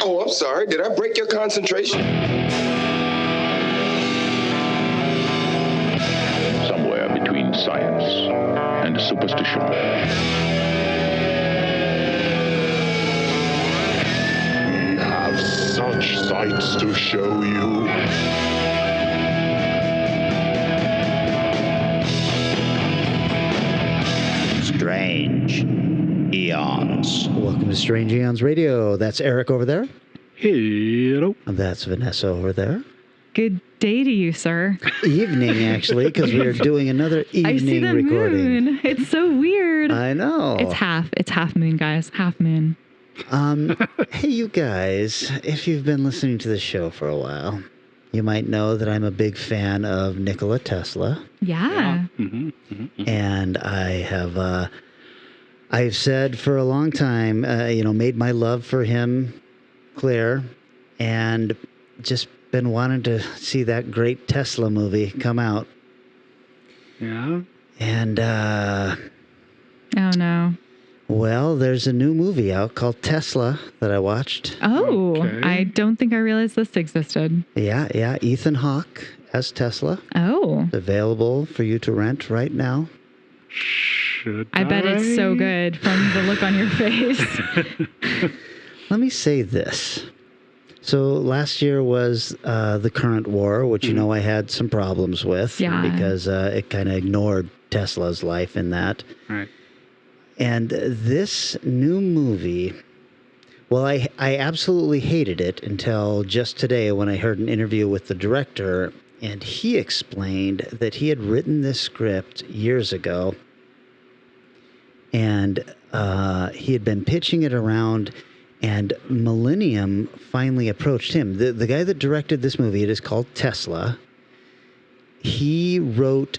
Oh, I'm sorry. Did I break your concentration? Somewhere between science and superstition. We have such sights to show you. Strange Aeons. Welcome to Strange Aeons Radio. That's Eric over there. Hello. That's Vanessa over there. Good day to you, sir. Evening, actually, because we are doing another evening I see the recording. moon. It's so weird. I know. It's half moon, guys. Half moon. Hey, you guys, if you've been listening to the show for a while, you might know that I'm a big fan of Nikola Tesla. Yeah. And I've said for a long time, made my love for him clear, and just been wanting to see that great Tesla movie come out. Yeah. And, Oh, no. well, there's a new movie out called Tesla that I watched. Oh, Okay. I don't think I realized this existed. Yeah. Ethan Hawke as Tesla. Oh, Available for you to rent right now. Should I bet it's so good from the look on your face. Let me say this. So last year was the current war, which, you know, I had some problems with because it kind of ignored Tesla's life in that. Right. And this new movie, well, I absolutely hated it until just today when I heard an interview with the director, and he explained that he had written this script years ago, and he had been pitching it around, and Millennium finally approached him. The guy that directed this movie, it is called Tesla. He wrote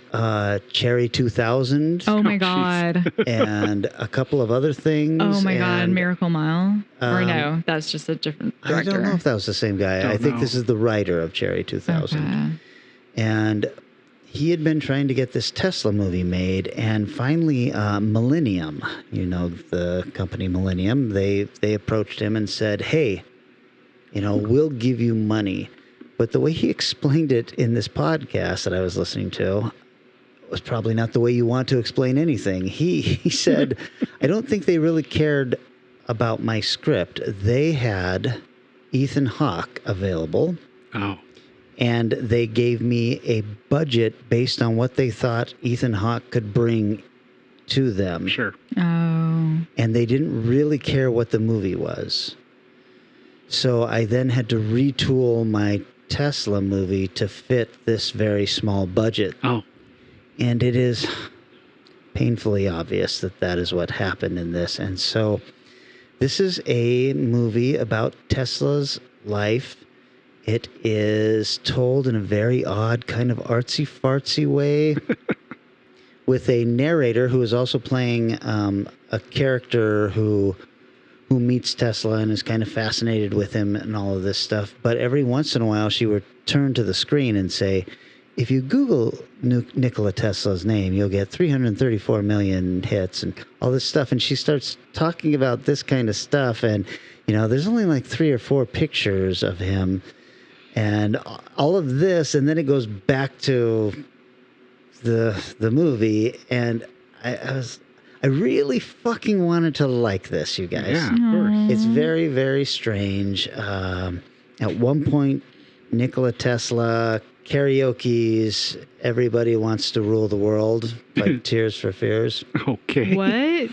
Cherry 2000. Oh, my God. And a couple of other things. Oh, my God. and, Miracle Mile. Or no, that's just a different director. I don't know if that was the same guy. I think this is the writer of Cherry 2000. Okay. And he had been trying to get this Tesla movie made, and finally Millennium, the company Millennium, they approached him and said, hey, we'll give you money. But the way he explained it in this podcast that I was listening to was probably not the way you want to explain anything. He said, I don't think they really cared about my script. They had Ethan Hawke available. Oh. And they gave me a budget based on what they thought Ethan Hawke could bring to them. Sure. Oh. And they didn't really care what the movie was. So I then had to retool my Tesla movie to fit this very small budget. Oh. And it is painfully obvious that that is what happened in this. And so this is a movie about Tesla's life. It is told in a very odd, kind of artsy-fartsy way with a narrator who is also playing a character who meets Tesla and is kind of fascinated with him and all of this stuff. But every once in a while, she would turn to the screen and say, if you Google Nikola Tesla's name, you'll get 334 million hits and all this stuff. And she starts talking about this kind of stuff. And, there's only like 3 or 4 pictures of him and all of this. And then it goes back to the movie. And I really fucking wanted to like this, you guys. Yeah, of course. It's very, very strange. At one point, Nikola Tesla karaoke's Everybody Wants to Rule the World by Tears for Fears. Okay. What?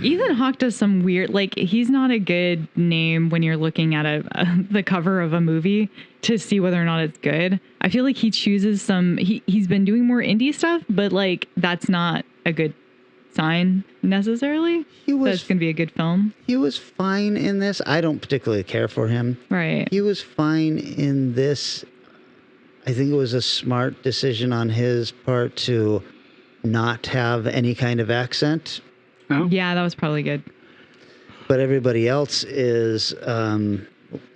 Ethan Hawke does some weird, he's not a good name when you're looking at the cover of a movie to see whether or not it's good. I feel like he chooses he's been doing more indie stuff, but that's not a good sign necessarily. That's going to be a good film. He was fine in this. I don't particularly care for him. Right. He was fine in this. I think it was a smart decision on his part to not have any kind of accent. Oh. Yeah, that was probably good. But everybody else is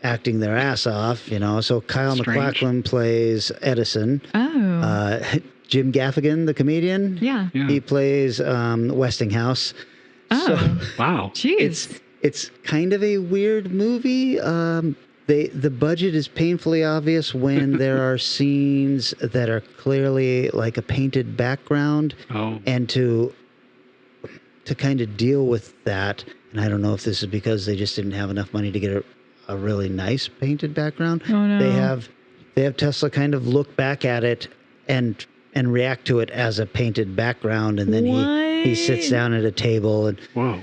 acting their ass off, So Kyle Strange. MacLachlan plays Edison. Oh. Jim Gaffigan, the comedian. Yeah. Yeah. He plays Westinghouse. Oh, Wow. jeez. It's kind of a weird movie. The budget is painfully obvious when there are scenes that are clearly like a painted background, Oh. and to kind of deal with that. And I don't know if this is because they just didn't have enough money to get a really nice painted background. Oh, no. They have Tesla kind of look back at it and react to it as a painted background, and then he sits What? down at a table. And Whoa.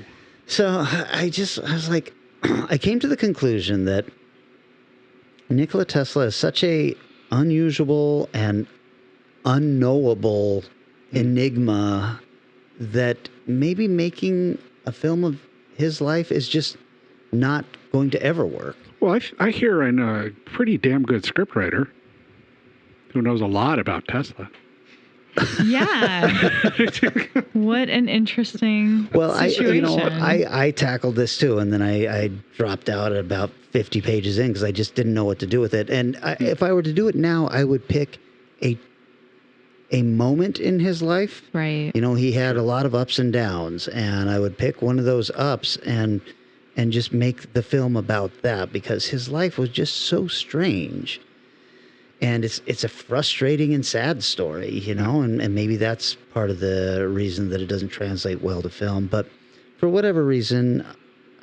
so I was like, I came to the conclusion that Nikola Tesla is such a unusual and unknowable enigma that maybe making a film of his life is just not going to ever work. Well, I hear I know a pretty damn good scriptwriter who knows a lot about Tesla. Yeah. What an interesting situation. I tackled this too, and then I dropped out at about 50 pages in because I just didn't know what to do with it. And if I were to do it now, I would pick a moment in his life. Right. You know, he had a lot of ups and downs, and I would pick one of those ups and just make the film about that, because his life was just so strange. And it's a frustrating and sad story, you know, and maybe that's part of the reason that it doesn't translate well to film. But for whatever reason,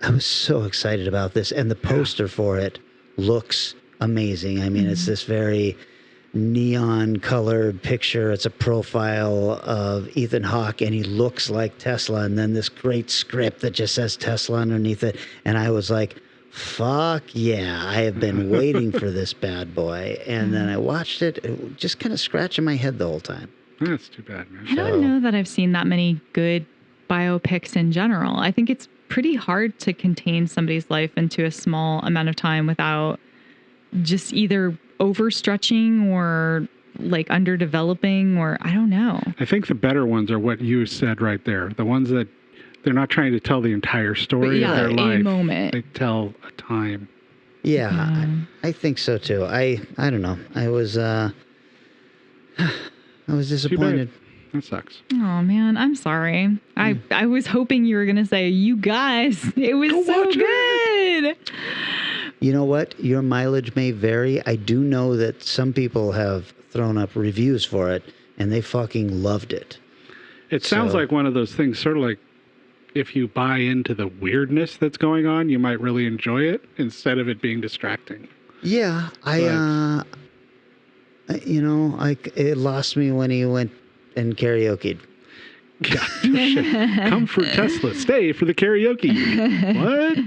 I was so excited about this, and the poster for it looks amazing. I mean, it's this very neon colored picture. It's a profile of Ethan Hawke, and he looks like Tesla, and then this great script that just says Tesla underneath it. And I was like, fuck yeah, I have been waiting for this bad boy. And then I watched it just kind of scratching my head the whole time. That's too bad, man. I don't know that I've seen that many good biopics in general. I think it's pretty hard to contain somebody's life into a small amount of time without just either overstretching or like underdeveloping, or I don't know. I think the better ones are what you said right there. The ones that they're not trying to tell the entire story of their life. A moment. They tell a time. Yeah, I think so too. I don't know. I was disappointed. That sucks. Oh man, I'm sorry. I was hoping you were gonna say, you guys, it was so good. You know what? Your mileage may vary. I do know that some people have thrown up reviews for it, and they fucking loved it. It sounds like one of those things, sort of like if you buy into the weirdness that's going on, you might really enjoy it instead of it being distracting. Yeah, it lost me when he went and karaoke'd. Come for Tesla, stay for the karaoke. What?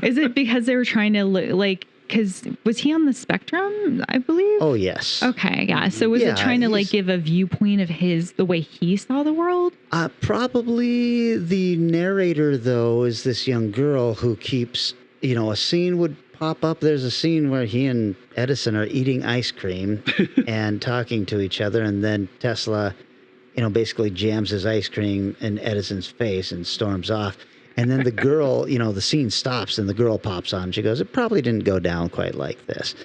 Is it because they were trying to because was he on the spectrum, I believe? Oh, yes. Okay, yeah. So was it trying to give a viewpoint of the way he saw the world? Probably the narrator, though, is this young girl who keeps, a scene would pop up. There's a scene where he and Edison are eating ice cream and talking to each other, and then Tesla, basically jams his ice cream in Edison's face and storms off. And then the girl, the scene stops and the girl pops on. She goes, it probably didn't go down quite like this.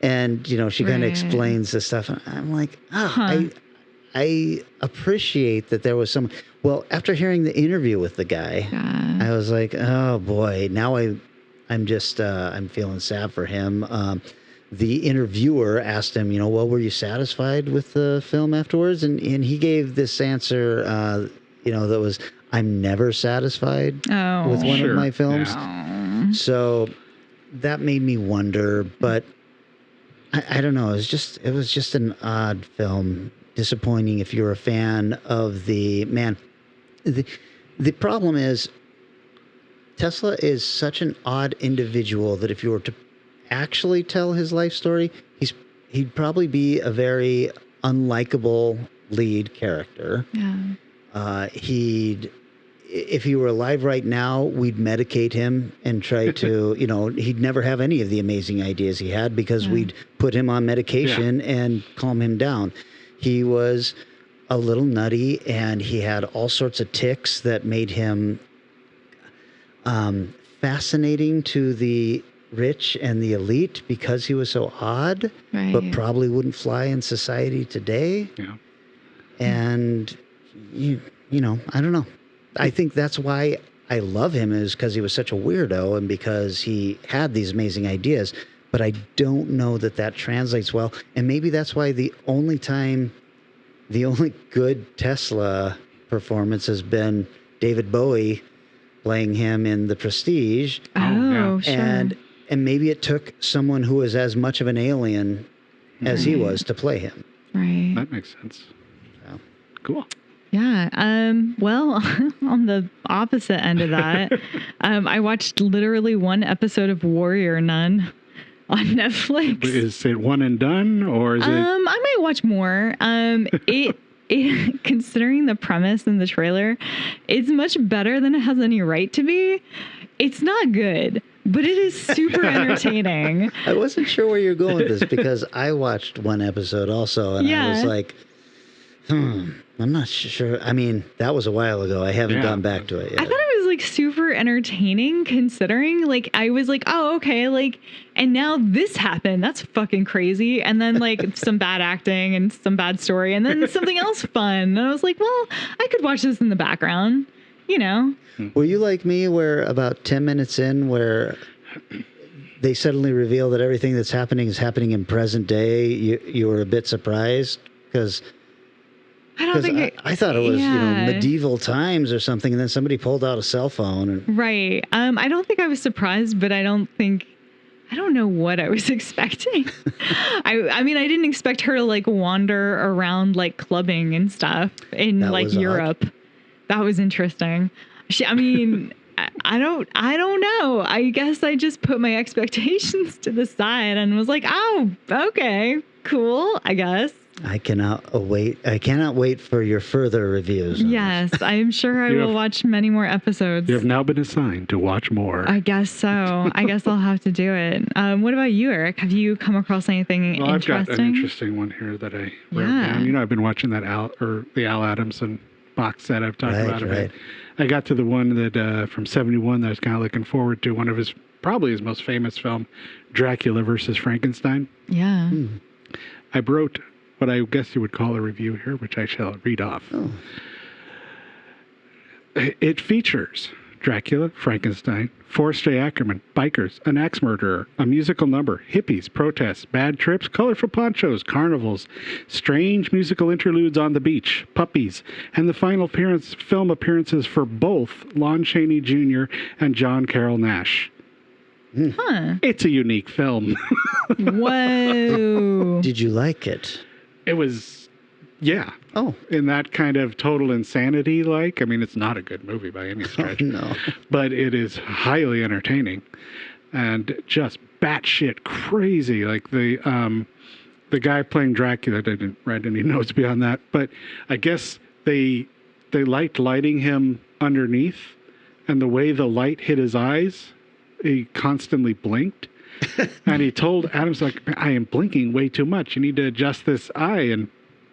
And, she kind of explains the stuff. And I'm like, I appreciate that there was some. Well, after hearing the interview with the guy, I was like, oh boy, now I'm feeling sad for him. The interviewer asked him, well, were you satisfied with the film afterwards? And he gave this answer, that was, I'm never satisfied with one of my films. Yeah. So that made me wonder, but I don't know. It was just an odd film. Disappointing if you're a fan of the man. The problem is Tesla is such an odd individual that if you were to actually tell his life story, he'd probably be a very unlikable lead character. Yeah. If he were alive right now, we'd medicate him and try to, he'd never have any of the amazing ideas he had because we'd put him on medication and calm him down. He was a little nutty, and he had all sorts of tics that made him fascinating to the rich and the elite because he was so odd, but probably wouldn't fly in society today. Yeah. And, I don't know. I think that's why I love him is because he was such a weirdo and because he had these amazing ideas. But I don't know that translates well. And maybe that's why the only good Tesla performance has been David Bowie playing him in The Prestige. Oh, sure. And maybe it took someone who was as much of an alien as he was to play him. Right. That makes sense. So. Cool. Yeah. Well, on the opposite end of that, I watched literally one episode of Warrior Nun on Netflix. Is it one and done, or is it? I might watch more. It considering the premise in the trailer, it's much better than it has any right to be. It's not good, but it is super entertaining. I wasn't sure where you're going with this because I watched one episode also, and I was like, I'm not sure. I mean, that was a while ago. I haven't gone back to it yet. I thought it was like super entertaining considering like I was like, oh, okay, like, and now this happened. That's fucking crazy. And then like some bad acting and some bad story and then something else fun. And I was like, well, I could watch this in the background, you know? Were you like me where about 10 minutes in where they suddenly reveal that everything that's happening is happening in present day? You were a bit surprised because I don't think I thought it was medieval times or something, and then somebody pulled out a cell phone. And... Right. I don't think I was surprised, but I don't know what I was expecting. I mean, I didn't expect her to like wander around like clubbing and stuff in like Europe. Odd. That was interesting. I mean, I don't know. I guess I just put my expectations to the side and was like, oh, okay, cool, I guess. I cannot wait for your further reviews. Yes, I'm sure I will watch many more episodes. You have now been assigned to watch more. I guess so. I guess I'll have to do it. What about you, Eric? Have you come across anything interesting? I've got an interesting one here that I wrote down. You know, I've been watching that the Al Adamson box set I've talked about a bit. I got to the one that from '71 that I was kind of looking forward to. One of probably his most famous film, Dracula versus Frankenstein. Yeah. I wrote what I guess you would call a review here, which I shall read off. Oh. It features Dracula, Frankenstein, Forrest J. Ackerman, bikers, an axe murderer, a musical number, hippies, protests, bad trips, colorful ponchos, carnivals, strange musical interludes on the beach, puppies, and the final film appearances for both Lon Chaney Jr. and John Carroll Nash. Huh. It's a unique film. Whoa. Did you like it? It was, yeah. Oh. In that kind of total insanity, I mean, it's not a good movie by any stretch. No. But it is highly entertaining and just batshit crazy. Like the guy playing Dracula, I didn't write any notes beyond that, but I guess they liked lighting him underneath, and the way the light hit his eyes, he constantly blinked. And he told Adams, like, I am blinking way too much. You need to adjust this eye. And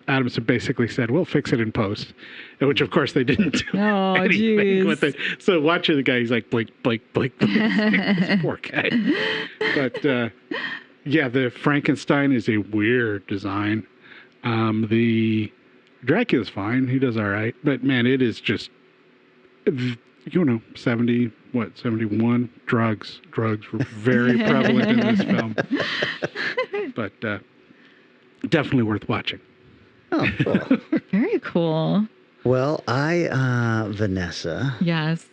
Adams basically said, we'll fix it in post. Which, of course, they didn't do anything with it. So watching the guy, he's like, blink, blink, blink, blink. This poor guy. But, yeah, the Frankenstein is a weird design. The Dracula's fine. He does all right. But, man, it is just, 71, drugs were very prevalent in this film. But definitely worth watching. Oh, cool. Very cool. Well, Vanessa. Yes.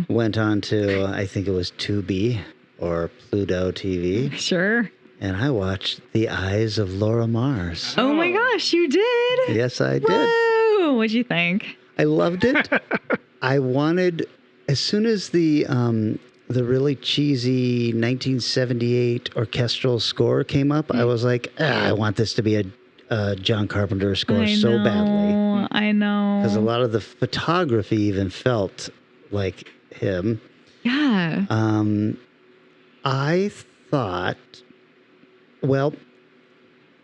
Went on to, I think it was Tubi or Pluto TV. Sure. And I watched The Eyes of Laura Mars. Oh my gosh, you did? Yes, I did. Whoa! What'd you think? I loved it. I wanted, as soon as the really cheesy 1978 orchestral score came up, I was like, I want this to be a John Carpenter score so badly. I know. Because a lot of the photography even felt like him. Yeah. I thought, well,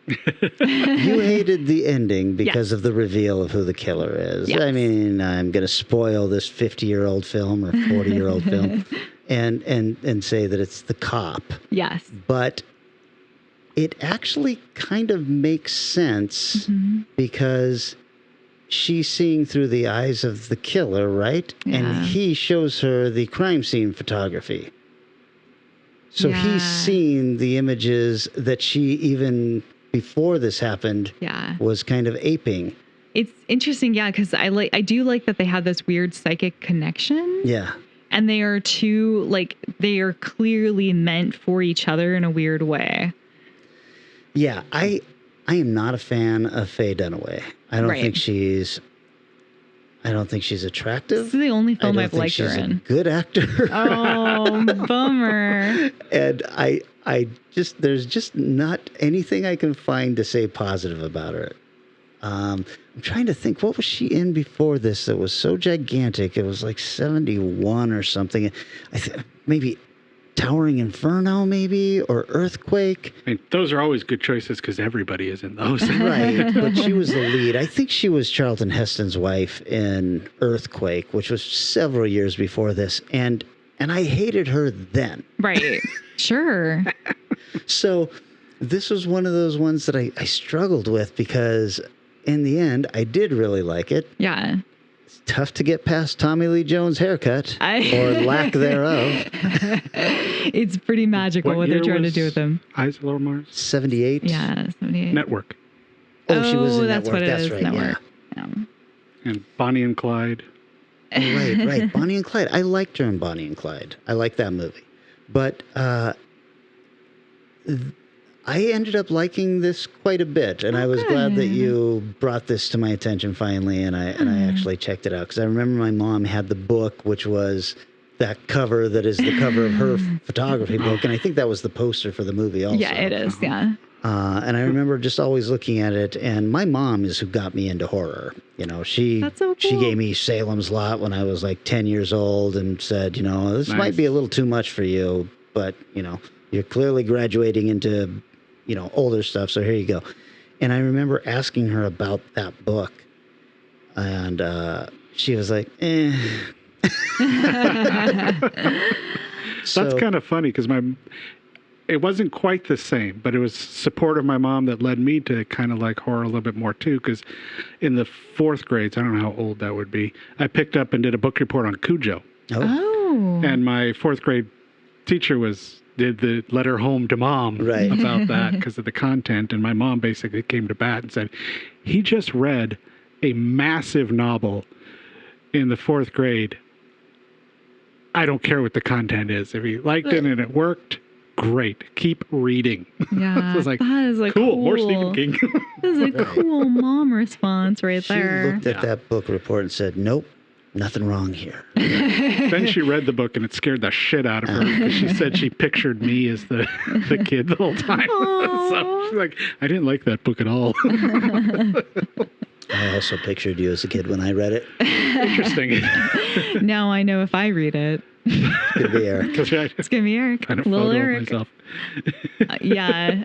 you hated the ending because of the reveal of who the killer is. Yes. I mean, I'm going to spoil this 50-year-old film or 40-year-old film and say that it's the cop. Yes. But it actually kind of makes sense because she's seeing through the eyes of the killer, right? Yeah. And he shows her the crime scene photography. So he's seen the images that she, even before this happened, was kind of aping. It's interesting, yeah, because I do like that they have this weird psychic connection. Yeah. And they are they are clearly meant for each other in a weird way. Yeah, I am not a fan of Faye Dunaway. I don't think she's attractive. This is the only film I've liked she's her in. A good actor. Oh, bummer. And there's just not anything I can find to say positive about her. I'm trying to think, what was she in before this that was so gigantic? It was like 71 or something. Maybe Towering Inferno, maybe, or Earthquake. I mean, those are always good choices because everybody is in those. Right, but she was the lead. I think she was Charlton Heston's wife in Earthquake, which was several years before this, and I hated her then. Right, sure. So this was one of those ones that I struggled with because in the end, I did really like it. Yeah. It's tough to get past Tommy Lee Jones' haircut or lack thereof. It's pretty magical what they're trying to do with him. Eyes of Little Mars? 78? Yeah, 78. Network. Oh, she was in that's Network. What it that's is, right, Network. Yeah. And Bonnie and Clyde. Oh, right. Bonnie and Clyde. I liked her in Bonnie and Clyde. I liked that movie. But I ended up liking this quite a bit, and I was glad that you brought this to my attention finally, and I actually checked it out because I remember my mom had the book, which was that cover that is the cover of her photography book, and I think that was the poster for the movie also. Yeah, it is. Yeah. And I remember just always looking at it, and my mom is who got me into horror. You know, That's so cool. She gave me Salem's Lot when I was like 10 years old and said, you know, this might be a little too much for you, but, you know, you're clearly graduating into, you know, older stuff, so here you go. And I remember asking her about that book, and she was like, eh. That's kind of funny because it wasn't quite the same, but it was support of my mom that led me to kind of like horror a little bit more too. Because in the fourth grades, I don't know how old that would be, I picked up and did a book report on Cujo. Oh. And my fourth grade teacher did the letter home to mom about that because of the content. And my mom basically came to bat and said, he just read a massive novel in the fourth grade. I don't care what the content is. If he liked it and it worked, great. Keep reading. Yeah, so I was like, that is cool. More Stephen King. That is a cool mom response right there. She looked at that book report and said, nope, nothing wrong here. Then she read the book and it scared the shit out of her because she said she pictured me as the kid the whole time. So she's like, I didn't like that book at all. I also pictured you as a kid when I read it. Interesting. Now I know if I read it. It's going to be Eric. It's going to be Eric. Kind of Little photo Eric. of myself. Yeah.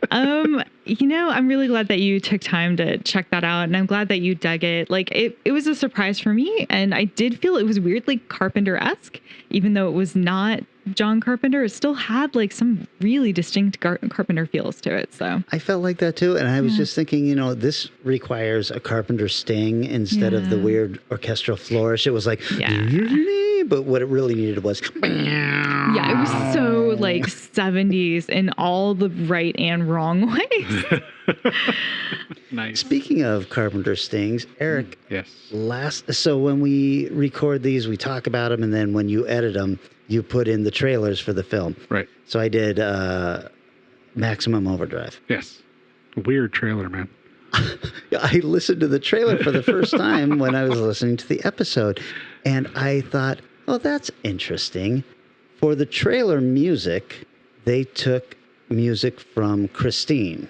You know, I'm really glad that you took time to check that out, and I'm glad that you dug it. Like, it was a surprise for me, and I did feel it was weirdly Carpenter-esque, even though it was not John Carpenter. It still had like some really distinct Carpenter feels to it. So I felt like that too, and I was just thinking, you know, this requires a Carpenter sting instead of the weird orchestral flourish. It was like, but what it really needed was, yeah, it was so like 70s in all the right and wrong ways. Nice. Speaking of Carpenter stings, Eric. Yes. So when we record these, we talk about them, and then when you edit them, you put in the trailers for the film. Right. So I did Maximum Overdrive. Yes. Weird trailer, man. I listened to the trailer for the first time when I was listening to the episode, and I thought, oh, that's interesting. For the trailer music, they took music from Christine,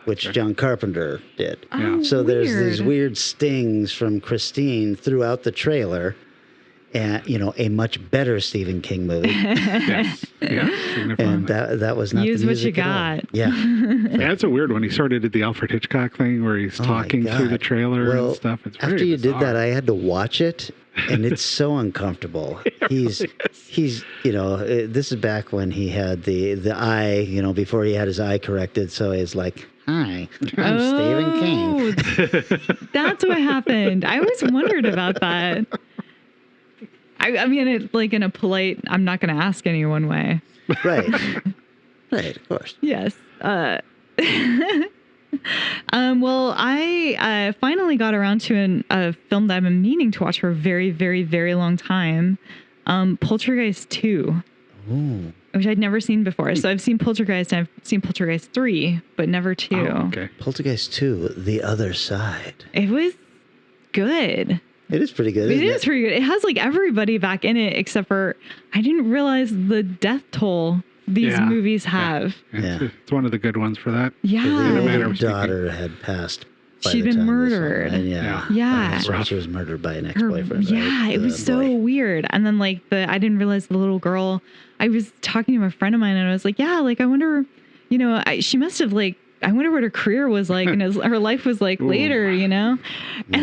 which John Carpenter did. Oh, so there's these weird stings from Christine throughout the trailer. And, you know, a much better Stephen King movie. Yes. Yeah. And that was not Use the what you music at all. got. Yeah. Yeah, it's a weird one. He sort of did the Alfred Hitchcock thing where he's talking through the trailer and stuff. It's very after you bizarre. did that, I had to watch it, and it's so uncomfortable. He's this is back when he had the eye, before he had his eye corrected. So he's like, "Hi, I'm Stephen King." That's what happened. I always wondered about that. I mean, it like in a polite, I'm not going to ask anyone way. Right. Right, of course. Yes. Well, I finally got around to a film that I've been meaning to watch for a very, very, very long time. Poltergeist 2. Ooh. Which I'd never seen before. So I've seen Poltergeist and I've seen Poltergeist 3, but never 2. Oh, okay. Poltergeist 2, The Other Side. It was good. It is pretty good. It is pretty good. It has like everybody back in it except for I didn't realize the death toll these movies have. It's one of the good ones for that. Yeah. The daughter had passed. She'd been murdered. Yeah. That's right. She was murdered by an ex-boyfriend. Yeah, right? it was so weird. And then like I didn't realize the little girl. I was talking to a friend of mine and I was like, yeah, like I wonder, she must have like. I wonder what her career was like and her life was like later, And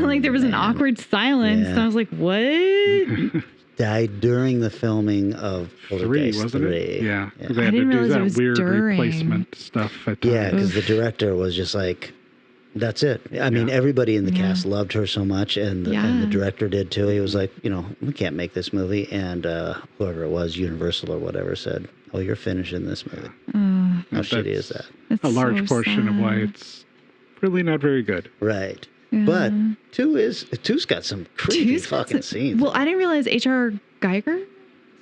like there was an awkward silence. And I was like, what? Died during the filming of Poltergeist 3, wasn't it? Yeah. They I had to didn't do realize it that was weird during. replacement stuff at times. Yeah, because the director was just like, that's it. I mean, everybody in the cast loved her so much, and the director did too. He was like, we can't make this movie. And whoever it was, Universal or whatever, said, oh, you're finishing this movie. How shitty is that? That's a large so portion of why it's really not very good. Right. Yeah. But two's got some creepy fucking scenes. Well, I didn't realize H.R. Geiger.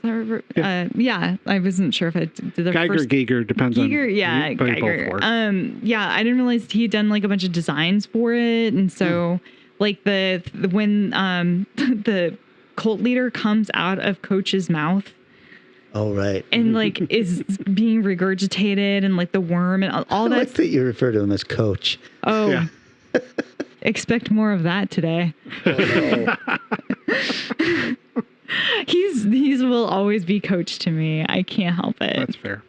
I wasn't sure if it did the Geiger, first. Giger depends Giger, on. yeah, Geiger. I didn't realize he'd done like a bunch of designs for it, and so like when the cult leader comes out of Coach's mouth. Oh, right. And like is being regurgitated and like the worm and all that. I like that you refer to him as Coach. Oh, yeah. Expect more of that today. Oh, no. He's will always be Coach to me. I can't help it. That's fair.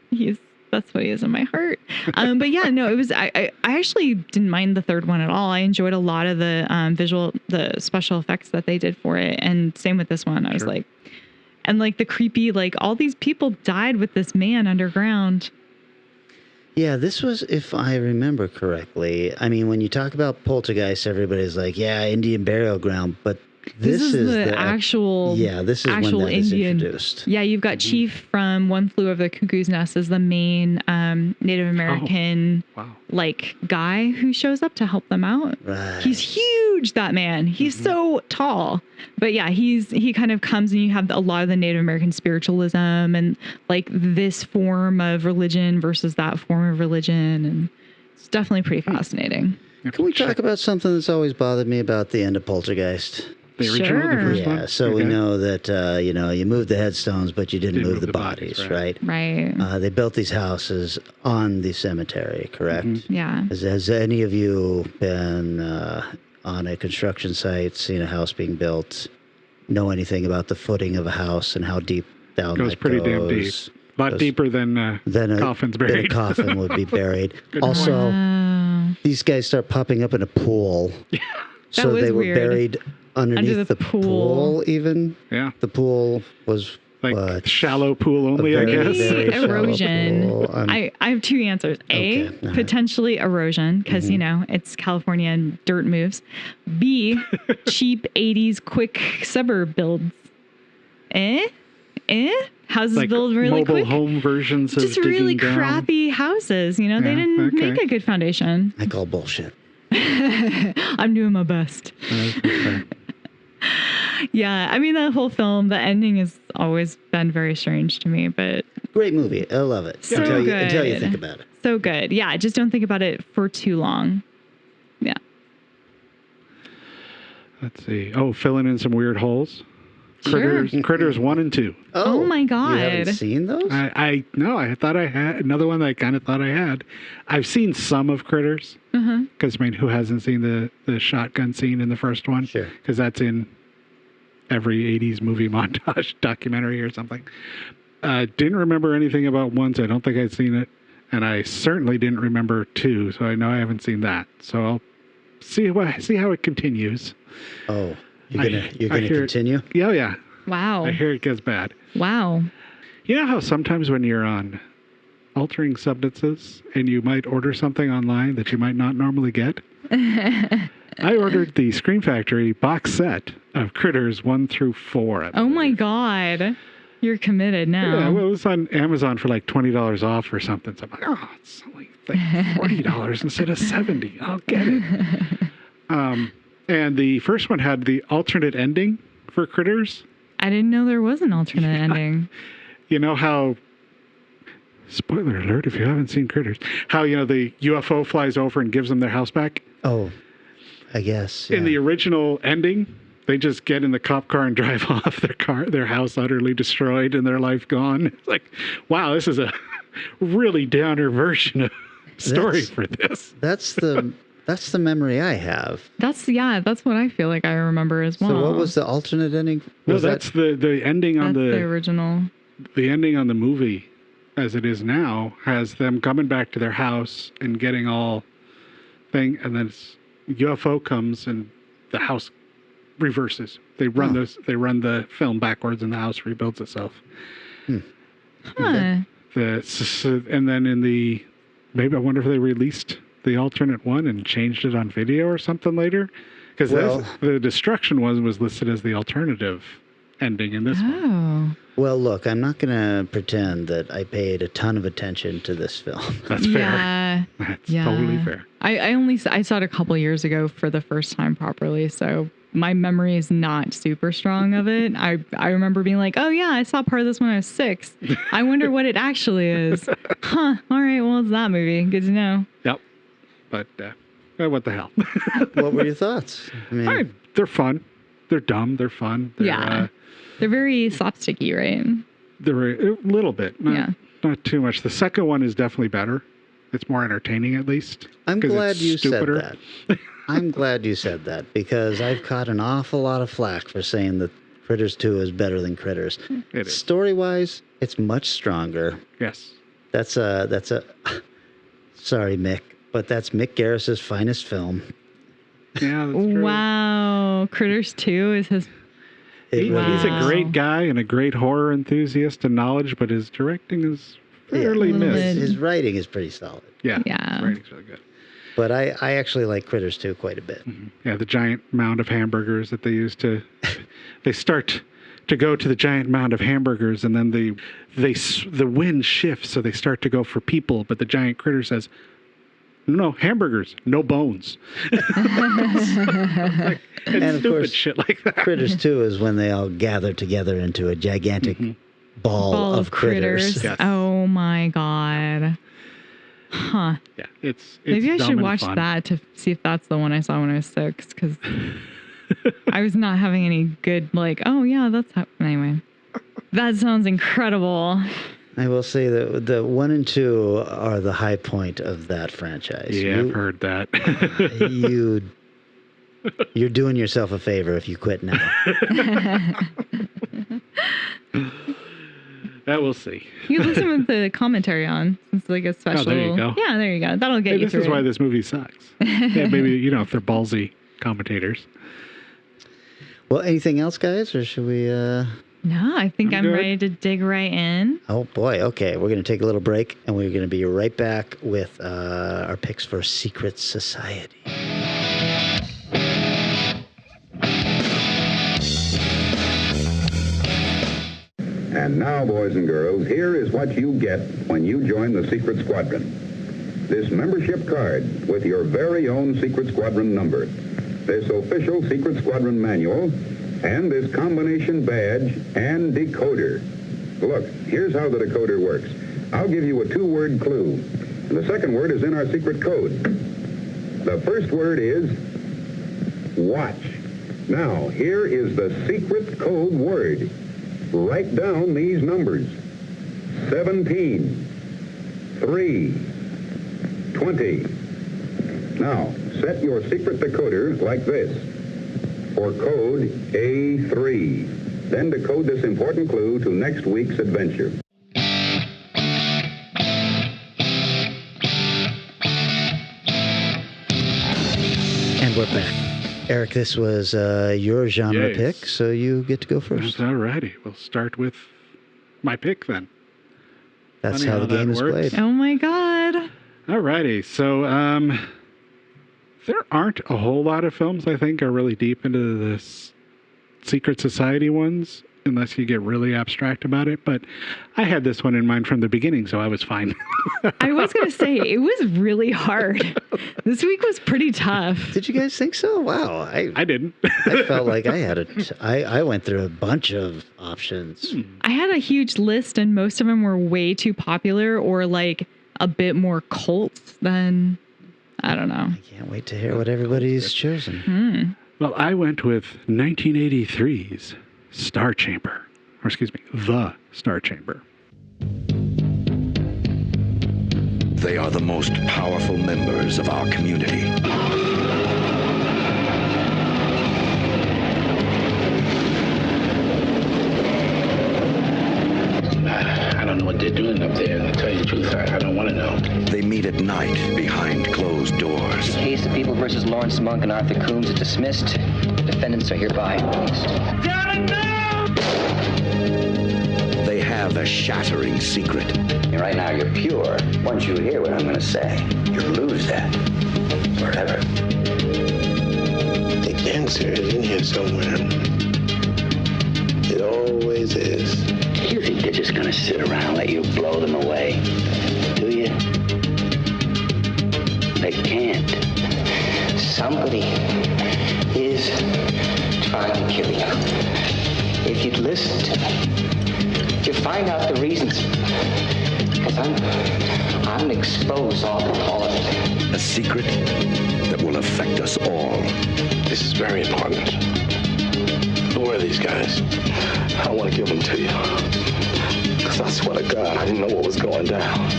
That's what he is in my heart. But yeah, no, it was. I actually didn't mind the third one at all. I enjoyed a lot of the special effects that they did for it, and same with this one. I was like. And like the creepy, like all these people died with this man underground. Yeah, this was, if I remember correctly. I mean, when you talk about Poltergeist, everybody's like, yeah, Indian burial ground. But this is the actual. Yeah, this is actual when that is Indian. introduced. Yeah, you've got Chief from One Flew Over the Cuckoo's Nest as the main Native American like guy who shows up to help them out. Right. He's huge, that man. He's so tall. But yeah, he kind of comes and you have a lot of the Native American spiritualism and like this form of religion versus that form of religion. And it's definitely pretty fascinating. Can we talk about something that's always bothered me about the end of Poltergeist? The original, the first one? So we know that, you moved the headstones, but you didn't move the bodies, right? Right. They built these houses on the cemetery, correct? Mm-hmm. Yeah. Has any of you been on a construction site, seen a house being built, know anything about the footing of a house and how deep down goes that pretty goes? Damn deep. A lot deeper than a coffin's buried. A coffin would be buried. Also, these guys start popping up in a pool. Yeah. So they were weird. buried underneath the pool even? Yeah. The pool was like shallow pool only, I guess. Maybe erosion. I have two answers. A, potentially erosion, because, it's California and dirt moves. B, cheap 80s quick suburb builds. Houses like build really mobile quick. home versions of just really down. Crappy houses. They didn't make a good foundation. I call bullshit. I'm doing my best. Yeah, I mean, that whole film, the ending has always been very strange to me, but... Great movie. I love it. So until good. You think about it. So good. Yeah, just don't think about it for too long. Yeah. Let's see. Oh, filling in some weird holes. Sure. Critters 1 and 2. Oh my God. You haven't seen those? No, I thought I had. Another one that I kind of thought I had. I've seen some of Critters. Because, who hasn't seen the shotgun scene in the first one? Sure. Because that's in every 80s movie montage documentary or something. Didn't remember anything about 1, so I don't think I'd seen it. And I certainly didn't remember 2, so I know I haven't seen that. So I'll see how it continues. Oh. You're gonna continue? Yeah, yeah. Wow. I hear it gets bad. Wow. You know how sometimes when you're on altering substances and you might order something online that you might not normally get? I ordered the Scream Factory box set of Critters 1 through 4. Oh my God. You're committed now. Yeah, well, it was on Amazon for like $20 off or something. So I'm like, oh, it's only like $40 instead of $70. I'll get it. And the first one had the alternate ending for Critters. I didn't know there was an alternate ending. You know how, spoiler alert if you haven't seen Critters, how, the UFO flies over and gives them their house back? Oh, I guess. In yeah. the original ending, they just get in the cop car and drive off, their house utterly destroyed and their life gone. It's like, wow, this is a really downer version of story for this. That's the memory I have. That's what I feel like I remember as well. So what was the alternate ending? No, that's the ending on the original. The ending on the movie, as it is now, has them coming back to their house and getting all thing, and then UFO comes and the house reverses. They run the film backwards and the house rebuilds itself. Huh. And then maybe I wonder if they released the alternate one and changed it on video or something later, because the destruction one was listed as the alternative ending in this one. Well, look, I'm not going to pretend that I paid a ton of attention to this film. That's fair. Yeah. That's totally fair. I saw it a couple years ago for the first time properly, so my memory is not super strong of it. I remember being like, oh yeah, I saw part of this when I was 6. I wonder what it actually is. Huh. All right, well, it's that movie. Good to know. Yep. But what the hell? What were your thoughts? I mean, they're fun. They're dumb. They're fun. They're very slapsticky, right? They're a little bit. Not too much. The second one is definitely better. It's more entertaining, at least. I'm glad you said that. I'm glad you said that, because I've caught an awful lot of flack for saying that Critters 2 is better than Critters. It is. Story-wise, it's much stronger. Yes. That's a sorry, Mick, but that's Mick Garris's finest film. Yeah, that's true. Wow. Critters 2 is his... He's a great guy and a great horror enthusiast and knowledge, but his directing is fairly missed. His writing is pretty solid. Yeah. His writing's really good. But I actually like Critters 2 quite a bit. Mm-hmm. Yeah, the giant mound of hamburgers that they use they start to go to the giant mound of hamburgers, and then the wind shifts, so they start to go for people, but the giant critter says, no, hamburgers, no bones. And of stupid course, shit like that. Critters 2 is when they all gather together into a gigantic ball of critters. Yes. Oh my God. Huh. Yeah, it's maybe I dumb should and watch fun. that to see if that's the one I saw when I was 6, because I was not having any good, oh yeah, that's how, anyway. That sounds incredible. I will say that the 1 and 2 are the high point of that franchise. Yeah, I've heard that. You're doing yourself a favor if you quit now. That we'll see. You listen with the commentary on. It's like a special. Oh, there you go. Yeah, there you go. That'll get you this through is why this movie sucks. Yeah, maybe, if they're ballsy commentators. Well, anything else, guys, or should we... No, I think I'm good. ready to dig right in. Oh, boy. Okay, we're going to take a little break, and we're going to be right back with our picks for Secret Society. And now, boys and girls, here is what you get when you join the Secret Squadron. This membership card with your very own Secret Squadron number, this official Secret Squadron manual, and this combination badge and decoder. Look, here's how the decoder works. I'll give you a 2-word clue, and the second word is in our secret code. The first word is watch. Now, here is the secret code word. Write down these numbers. 17, 3, 20. Now, set your secret decoder like this. For code A3. Then decode this important clue to next week's adventure. And we're back. Eric, this was your genre Yes. pick, so you get to go first. That's all righty. We'll start with my pick then. That's Funny how how the game that is works. played. Oh my God. All righty. So there aren't a whole lot of films I think are really deep into this secret society ones, unless you get really abstract about it. But I had this one in mind from the beginning, so I was fine. I was going to say, it was really hard. This week was pretty tough. Did you guys think so? Wow. I didn't. I felt like I had I went through a bunch of options. I had a huge list, and most of them were way too popular or like a bit more cult than, I don't know. I can't wait to hear what everybody's chosen. Well, I went with 1983's Star Chamber, or excuse me, The Star Chamber. They are the most powerful members of our community. I don't know what they're doing up there. To tell you the truth, I don't want to know. They meet at night behind closed doors. Case of People versus Lawrence Monk and Arthur Coombs is dismissed. Defendants are hereby released. They have a shattering secret. And right now you're pure. Once you hear what I'm going to say, you'll lose that. Forever. The answer is in here somewhere. It always is. You think they're just going to sit around and let you blow them away? Do you? They can't. Somebody is trying to kill you. If you'd listen to me, you'd find out the reasons. Because I'm gonna expose all of it. A secret that will affect us all. This is very important. Who are these guys? I don't want to give them to you. Because I swear to God, I didn't know what was going down.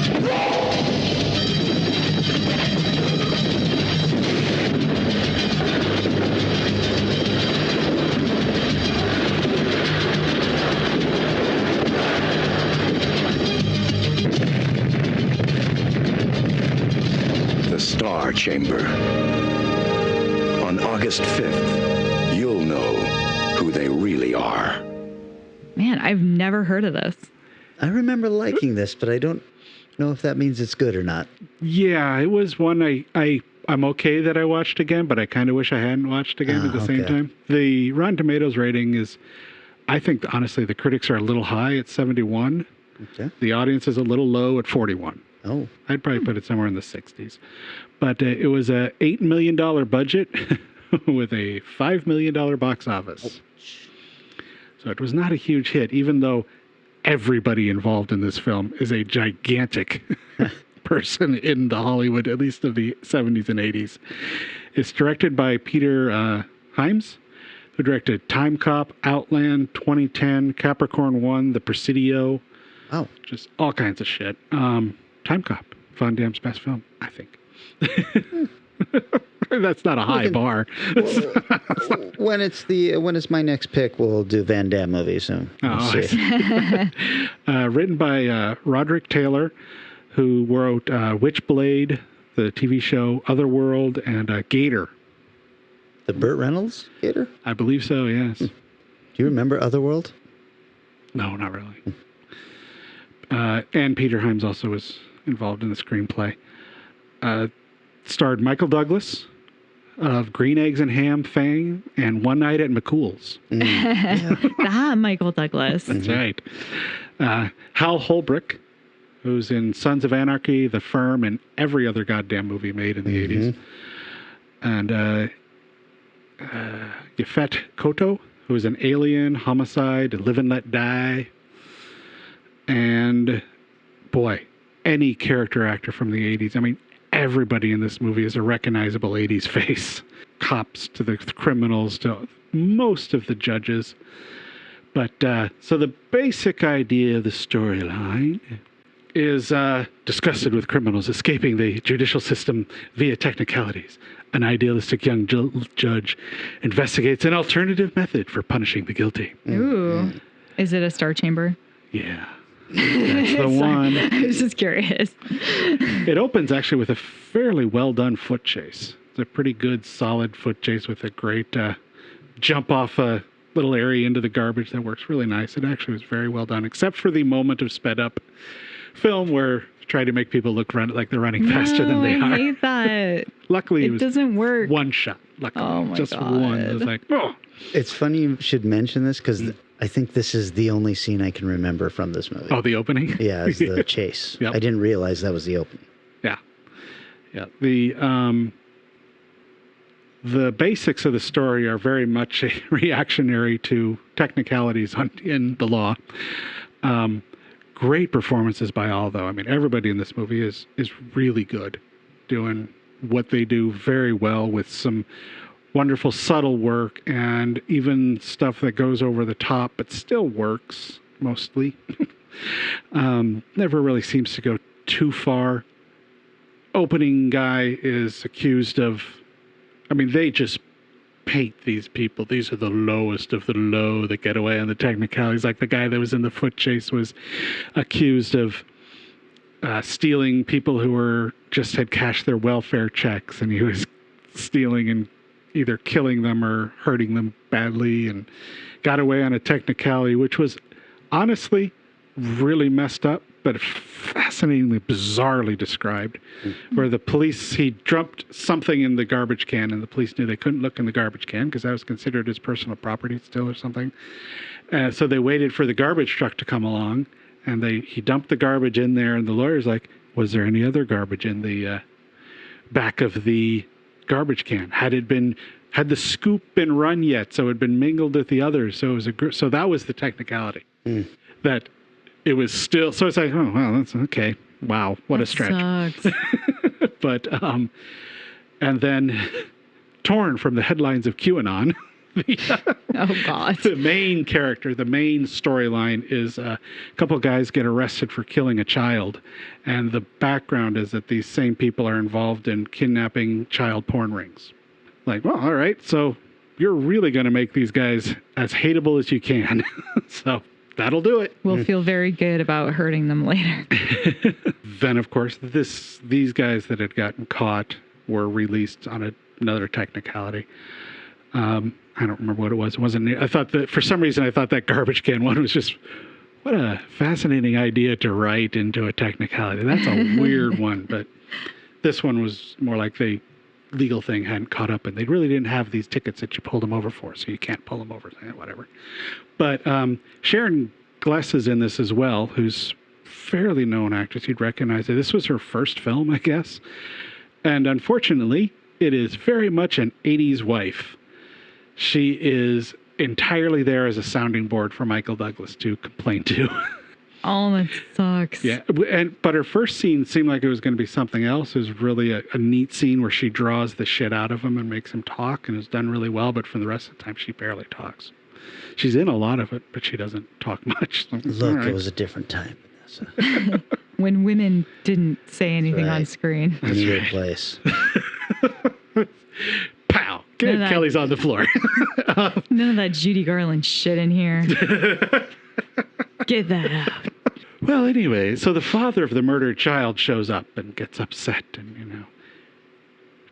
The Star Chamber. On August 5th, you'll know who they really are. Man, I've never heard of this. I remember liking this, but I don't know if that means it's good or not. Yeah, it was one I'm okay that I watched again, but I kind of wish I hadn't watched again at the same okay. time. The Rotten Tomatoes rating is, I think, honestly, the critics are a little high at 71. Okay. The audience is a little low at 41. Oh. I'd probably put it somewhere in the 60s. But it was a $8 million budget with a $5 million box office. So it was not a huge hit, even though everybody involved in this film is a gigantic person in the Hollywood, at least of the 70s and 80s. It's directed by Peter Hyams, who directed Time Cop, Outland, 2010, Capricorn 1, The Presidio. Oh. Just all kinds of shit. Time Cop, Van Damme's best film, I think. That's not a high bar. When it's my next pick, we'll do Van Damme movies. So we'll I see. Written by Roderick Taylor, who wrote Witchblade, the TV show Otherworld, and Gator. The Burt Reynolds Gator? I believe so, yes. Do you remember Otherworld? No, not really. And Peter Hyams also was involved in the screenplay. Starred Michael Douglas of Green Eggs and Ham fame and One Night at McCool's. That Michael Douglas. That's right. Hal Holbrook, who's in Sons of Anarchy, The Firm, and every other goddamn movie made in the 80s. And Yafet Koto, who is an Alien, Homicide, Live and Let Die. And boy, any character actor from the 80s. I mean, everybody in this movie is a recognizable 80s face. Cops to the criminals to most of the judges. But so the basic idea of the storyline is disgusted with criminals escaping the judicial system via technicalities. An idealistic young judge investigates an alternative method for punishing the guilty. Ooh. Is it a Star Chamber? Yeah. That's the one. I was just curious. It opens actually with a fairly well done foot chase. It's a pretty good, solid foot chase with a great jump off a little area into the garbage that works really nice. It actually was very well done, except for the moment of sped up film where try to make people look like they're running faster than they are. I hate that. Luckily, it doesn't work. One shot. Luckily, oh my just God. one. It was like, oh. It's funny you should mention this because I think this is the only scene I can remember from this movie. Oh, the opening? Yeah, it's the chase. Yep. I didn't realize that was the opening. Yeah. Yeah. The basics of the story are very much reactionary to technicalities in the law. Great performances by all, though. I mean, everybody in this movie is really good, doing what they do very well with some wonderful subtle work and even stuff that goes over the top, but still works mostly. Never really seems to go too far. Opening guy is accused of, I mean, they just paint these people. These are the lowest of the low that get away on the technicalities. Like the guy that was in the foot chase was accused of stealing people who just had cashed their welfare checks, and he was stealing and either killing them or hurting them badly, and got away on a technicality, which was honestly really messed up, but fascinatingly, bizarrely described, where the police, he dumped something in the garbage can, and the police knew they couldn't look in the garbage can because that was considered his personal property still or something. So they waited for the garbage truck to come along, and he dumped the garbage in there, and the lawyer's like, was there any other garbage in the back of the garbage can? Had the scoop been run yet? So it had been mingled with the others. So it was so that was the technicality. That it was still, so it's like, oh, wow, that's okay. Wow, what a stretch. Sucks. But, and then torn from the headlines of QAnon, oh, God. the main character, the main storyline is a couple of guys get arrested for killing a child. And the background is that these same people are involved in kidnapping child porn rings. Like, well, all right, so you're really going to make these guys as hateable as you can. So that'll do it. We'll feel very good about hurting them later. Then, of course, these guys that had gotten caught were released on another technicality. I don't remember what it was. It wasn't. I thought that for some reason I thought that garbage can one was just, what a fascinating idea to write into a technicality. That's a weird one, but this one was more like the legal thing hadn't caught up, and they really didn't have these tickets that you pulled them over for, so you can't pull them over. Whatever. But Sharon Gless is in this as well, who's fairly known actress. You'd recognize her. This was her first film, I guess. And unfortunately, it is very much an 80s wife. She is entirely there as a sounding board for Michael Douglas to complain to. Oh, that sucks. Yeah, but her first scene seemed like it was going to be something else. It was really a neat scene where she draws the shit out of him and makes him talk, and it's done really well. But for the rest of the time, she barely talks. She's in a lot of it, but she doesn't talk much. So, Look, right. It was a different time, Vanessa. When women didn't say anything on screen. In your place. Pow! Kelly's on the floor. None of that Judy Garland shit in here. Get that out. Well, anyway, so the father of the murdered child shows up and gets upset and,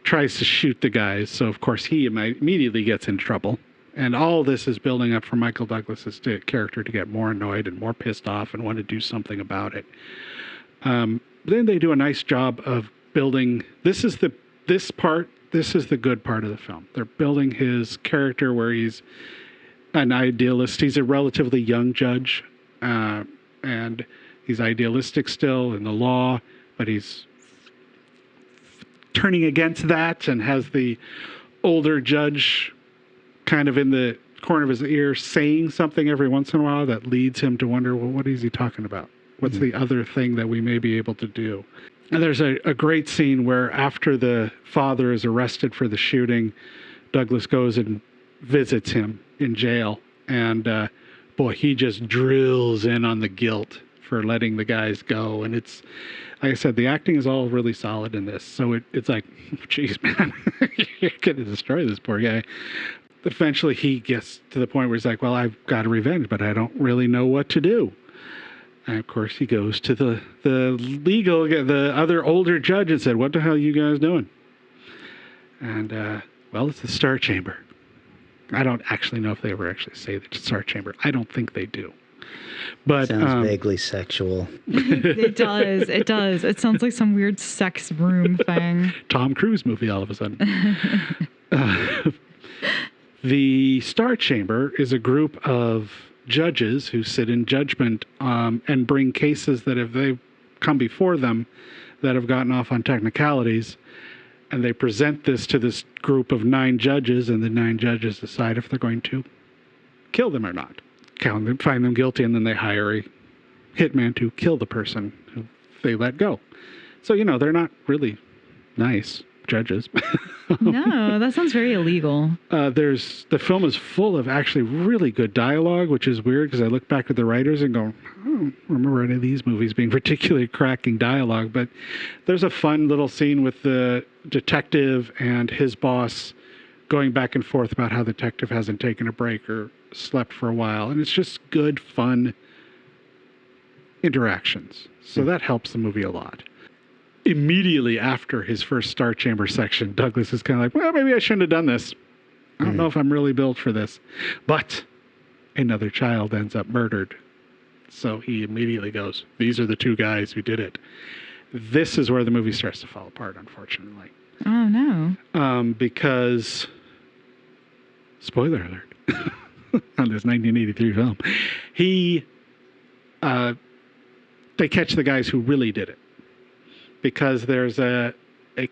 tries to shoot the guys. So, of course, he immediately gets in trouble. And all this is building up for Michael Douglas's character to get more annoyed and more pissed off and want to do something about it. Then they do a nice job of building. This is the good part of the film. They're building his character where he's an idealist. He's a relatively young judge, and he's idealistic still in the law, but he's turning against that and has the older judge kind of in the corner of his ear saying something every once in a while that leads him to wonder, well, what is he talking about? What's the other thing that we may be able to do? And there's a great scene where after the father is arrested for the shooting, Douglas goes and visits him in jail. And boy, he just drills in on the guilt for letting the guys go. And it's, like I said, the acting is all really solid in this. So it's like, geez, man, you're going to destroy this poor guy. Eventually he gets to the point where he's like, well, I've got a revenge, but I don't really know what to do. And of course he goes to the other older judge and said, what the hell are you guys doing? And, well, it's the Star Chamber. I don't actually know if they ever actually say the Star Chamber. I don't think they do. But sounds vaguely sexual. It does. It does. It sounds like some weird sex room thing. Tom Cruise movie all of a sudden. The Star Chamber is a group of judges who sit in judgment and bring cases that if they've come before them that have gotten off on technicalities, and they present this to this group of 9 judges, and the 9 judges decide if they're going to kill them or not. Find them guilty, and then they hire a hitman to kill the person who they let go. So, they're not really nice judges. No, that sounds very illegal. The film is full of actually really good dialogue, which is weird because I look back at the writers and go, I don't remember any of these movies being particularly cracking dialogue, but there's a fun little scene with the detective and his boss going back and forth about how the detective hasn't taken a break or slept for a while. And it's just good, fun interactions. So that helps the movie a lot. Immediately after his first Star Chamber section, Douglas is kind of like, well, maybe I shouldn't have done this. I don't know if I'm really built for this. But another child ends up murdered. So he immediately goes, these are the 2 guys who did it. This is where the movie starts to fall apart, unfortunately. Oh, no. Because, spoiler alert, on this 1983 film, they catch the guys who really did it. Because they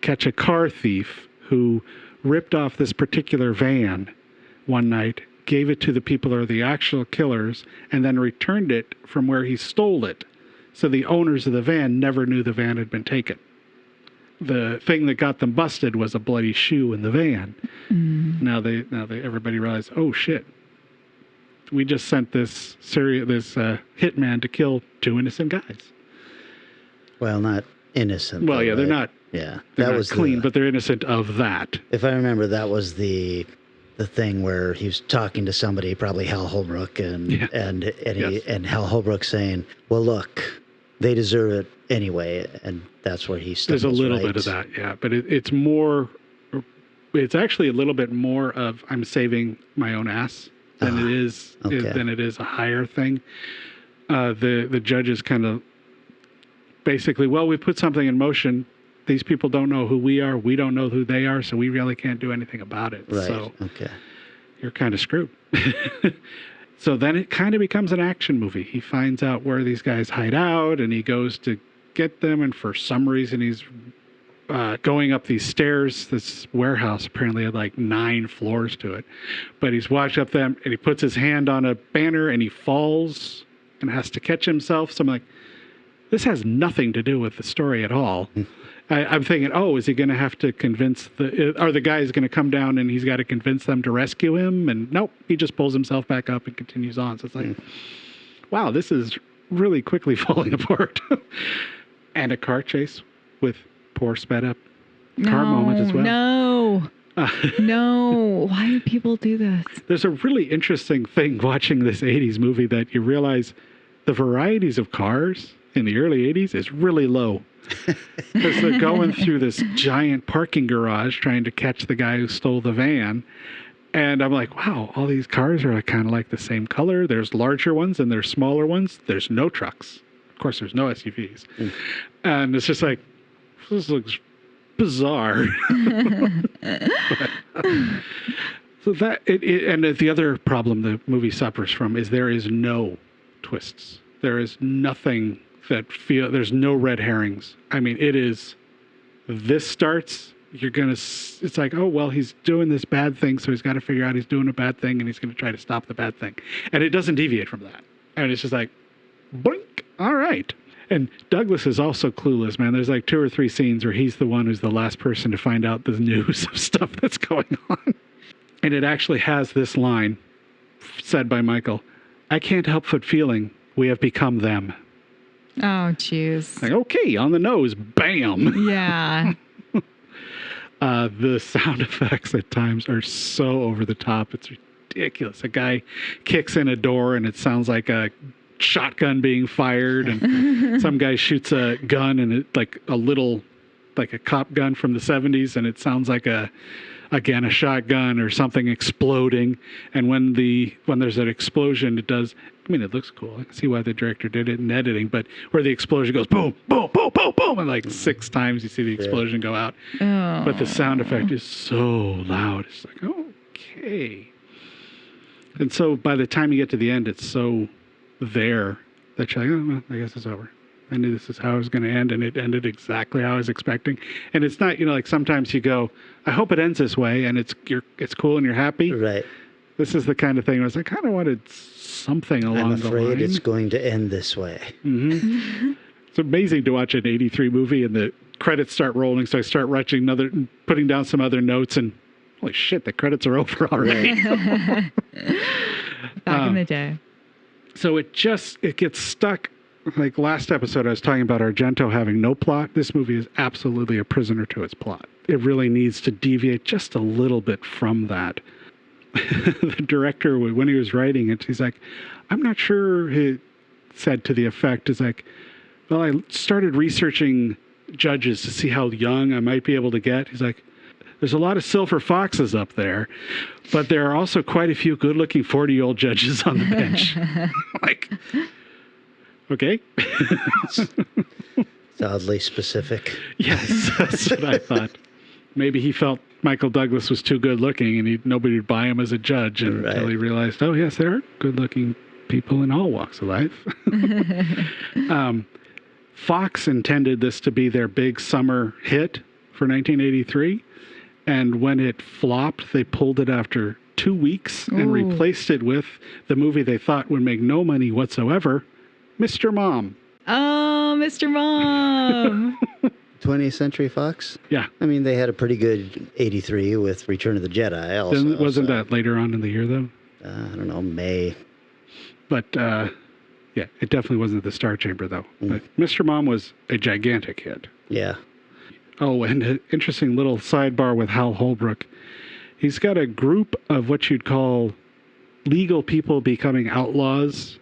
catch a car thief who ripped off this particular van one night, gave it to the people who are the actual killers, and then returned it from where he stole it. So the owners of the van never knew the van had been taken. The thing that got them busted was a bloody shoe in the van. Now everybody realized, oh shit, we just sent this hitman to kill 2 innocent guys. Well, not innocent. Well, though, yeah, they're right? not. Yeah, They're not clean, but they're innocent of that. If I remember, that was the thing where he was talking to somebody, probably Hal Holbrook, and Hal Holbrook saying, "Well, look, they deserve it anyway," and that's where he stumbles. There's a little bit of that, yeah, but it's more. It's actually a little bit more of I'm saving my own ass than it is a higher thing. The judges kind of basically, well, we put something in motion. These people don't know who we are. We don't know who they are, so we really can't do anything about it. Right. So okay. You're kind of screwed. So then it kind of becomes an action movie. He finds out where these guys hide out, and he goes to get them, and for some reason he's going up these stairs. This warehouse apparently had like 9 floors to it. But he's walked up them, and he puts his hand on a banner, and he falls and has to catch himself. So I'm like, this has nothing to do with the story at all. I'm thinking, is he going to have to convince are the guys going to come down and he's got to convince them to rescue him? And nope, he just pulls himself back up and continues on. So it's like, wow, this is really quickly falling apart. And a car chase with poor sped up car moment as well. No. Why do people do this? There's a really interesting thing watching this 80s movie that you realize the varieties of cars in the early 80s is really low. Because they're going through this giant parking garage trying to catch the guy who stole the van. And I'm like, wow, all these cars are kind of like the same color. There's larger ones and there's smaller ones. There's no trucks. Of course, there's no SUVs. And it's just like, this looks bizarre. So that, and the other problem the movie suffers from is there is no twists. There is nothing there's no red herrings. I mean, it is, this starts, it's like, oh, well, he's doing this bad thing, so he's got to figure out he's doing a bad thing, and he's going to try to stop the bad thing. And it doesn't deviate from that. And it's just like, blink, all right. And Douglas is also clueless, man. There's like 2 or 3 scenes where he's the one who's the last person to find out the news of stuff that's going on. And it actually has this line said by Michael, I can't help but feeling we have become them. Oh, jeez. Like, okay, on the nose, bam. Yeah. The sound effects at times are so over the top. It's ridiculous. A guy kicks in a door and it sounds like a shotgun being fired, and some guy shoots a gun and it like a little like a cop gun from the 70s, and it sounds like a shotgun or something exploding. And when there's an explosion, it looks cool. I can see why the director did it in editing, but where the explosion goes boom, boom, boom, boom, boom, and like 6 times you see the explosion go out. Oh. But the sound effect is so loud. It's like, okay. And so by the time you get to the end, it's so there that you're like, oh, well, I guess it's over. I knew this is how it was going to end, and it ended exactly how I was expecting. And it's not, like sometimes you go, I hope it ends this way, and it's cool and you're happy. Right. This is the kind of thing where I was like, I kind of wanted something along the line. I'm afraid it's going to end this way. Mm-hmm. It's amazing to watch an 83 movie and the credits start rolling, so I start putting down some other notes, and holy shit, the credits are over already. Back in the day. So it gets stuck. Like last episode, I was talking about Argento having no plot. This movie is absolutely a prisoner to its plot. It really needs to deviate just a little bit from that. The director, when he was writing it, he's like, I'm not sure, he said to the effect, is like, well, I started researching judges to see how young I might be able to get. He's like, there's a lot of silver foxes up there, but there are also quite a few good-looking 40-year-old judges on the bench. Like, okay. It's oddly specific. Yes, that's what I thought. Maybe he felt Michael Douglas was too good-looking and nobody would buy him as a judge until he realized, oh, yes, there are good-looking people in all walks of life. Fox intended this to be their big summer hit for 1983. And when it flopped, they pulled it after 2 weeks and replaced it with the movie they thought would make no money whatsoever, Mr. Mom. Oh, Mr. Mom. 20th Century Fox? Yeah. I mean, they had a pretty good 83 with Return of the Jedi also. Wasn't that later on in the year, though? I don't know, May. But, yeah, it definitely wasn't the Star Chamber, though. But Mr. Mom was a gigantic hit. Yeah. Oh, and an interesting little sidebar with Hal Holbrook. He's got a group of what you'd call legal people becoming outlaws,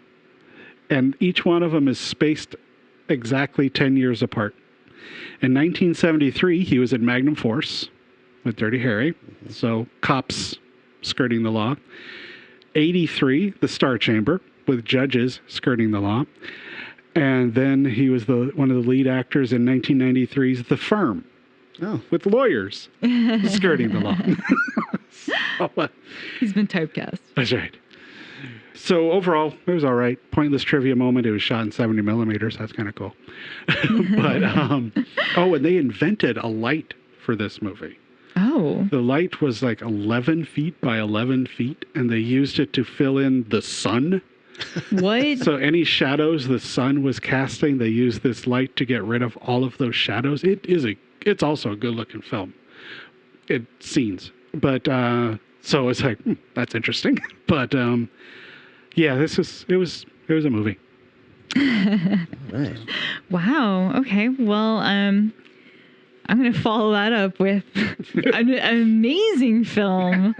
and each one of them is spaced exactly 10 years apart. In 1973, he was in Magnum Force with Dirty Harry, so cops skirting the law. 83, the Star Chamber, with judges skirting the law. And then he was one of the lead actors in 1993's The Firm, with lawyers skirting the law. He's been typecast. That's right. So overall, it was all right. Pointless trivia moment. It was shot in 70 millimeters. That's kind of cool. But, and they invented a light for this movie. Oh. The light was like 11 feet by 11 feet, and they used it to fill in the sun. What? So any shadows the sun was casting, they used this light to get rid of all of those shadows. It's also a good-looking film. Scenes. But, so it's like, that's interesting. But, yeah, it was a movie. Right. Wow. Okay. Well, I'm going to follow that up with an amazing film,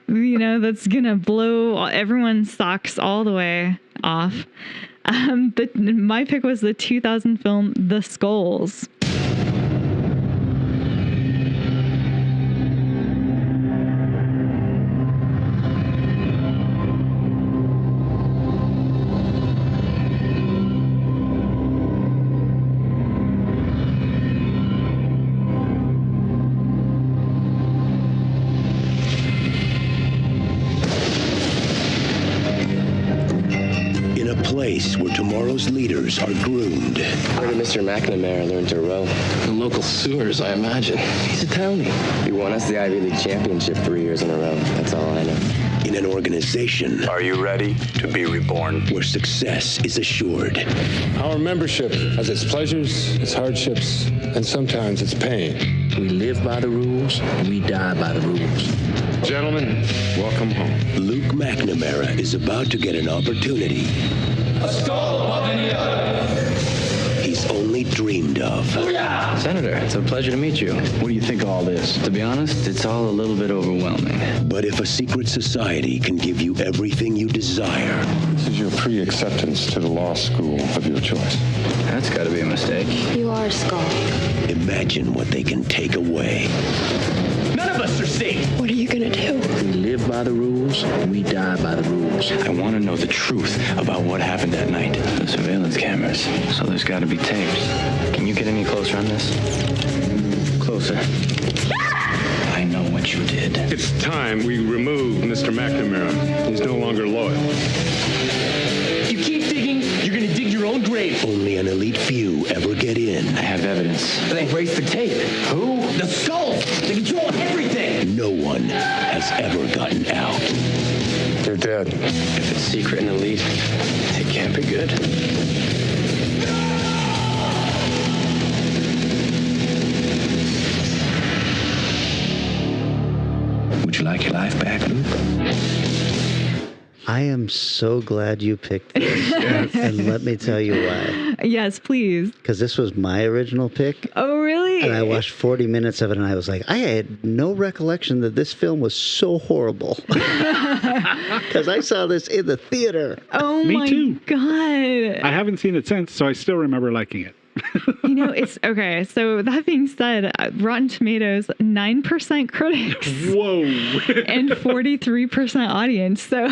that's going to blow everyone's socks all the way off. My pick was the 2000 film, The Skulls. Place where tomorrow's leaders are groomed. Where did Mr. McNamara learn to row? The local sewers, I imagine. He's a townie. He won us the Ivy League championship 3 years in a row. That's all I know. In an organization. Are you ready to be reborn? Where success is assured. Our membership has its pleasures, its hardships, and sometimes its pain. We live by the rules, and we die by the rules. Gentlemen, welcome home. Luke McNamara is about to get an opportunity. A skull above any other. He's only dreamed of. Booyah! Senator, it's a pleasure to meet you. What do you think of all this? To be honest, it's all a little bit overwhelming. But if a secret society can give you everything you desire, This is your pre-acceptance to the law school of your choice. That's got to be a mistake. You are Skull. Imagine what they can take away. None of us are safe. What are you gonna do? We live by the rules, we die by the rules. I want to know the truth about what happened that night. The surveillance cameras, so there's got to be tapes. Can you get any closer on this? Closer. I know what you did. It's time we remove Mr. McNamara. He's no longer loyal. If you keep digging, you're gonna dig your own grave. Only an elite few ever get in. I have evidence. They erased the tape. Who? The skulls. They control everything. No one has ever gotten out. They're dead. If it's secret and elite, it can't be good. Would you like your life back, Luke? I am so glad you picked this. And let me tell you why. Yes, please. Because this was my original pick. Oh, really? And I watched 40 minutes of it, and I was like, I had no recollection that this film was so horrible. Because I saw this in the theater. Oh, Me my too. God. I haven't seen it since, so I still remember liking it. You know, it's okay. So that being said, Rotten Tomatoes, 9% critics. Whoa. And 43% audience. So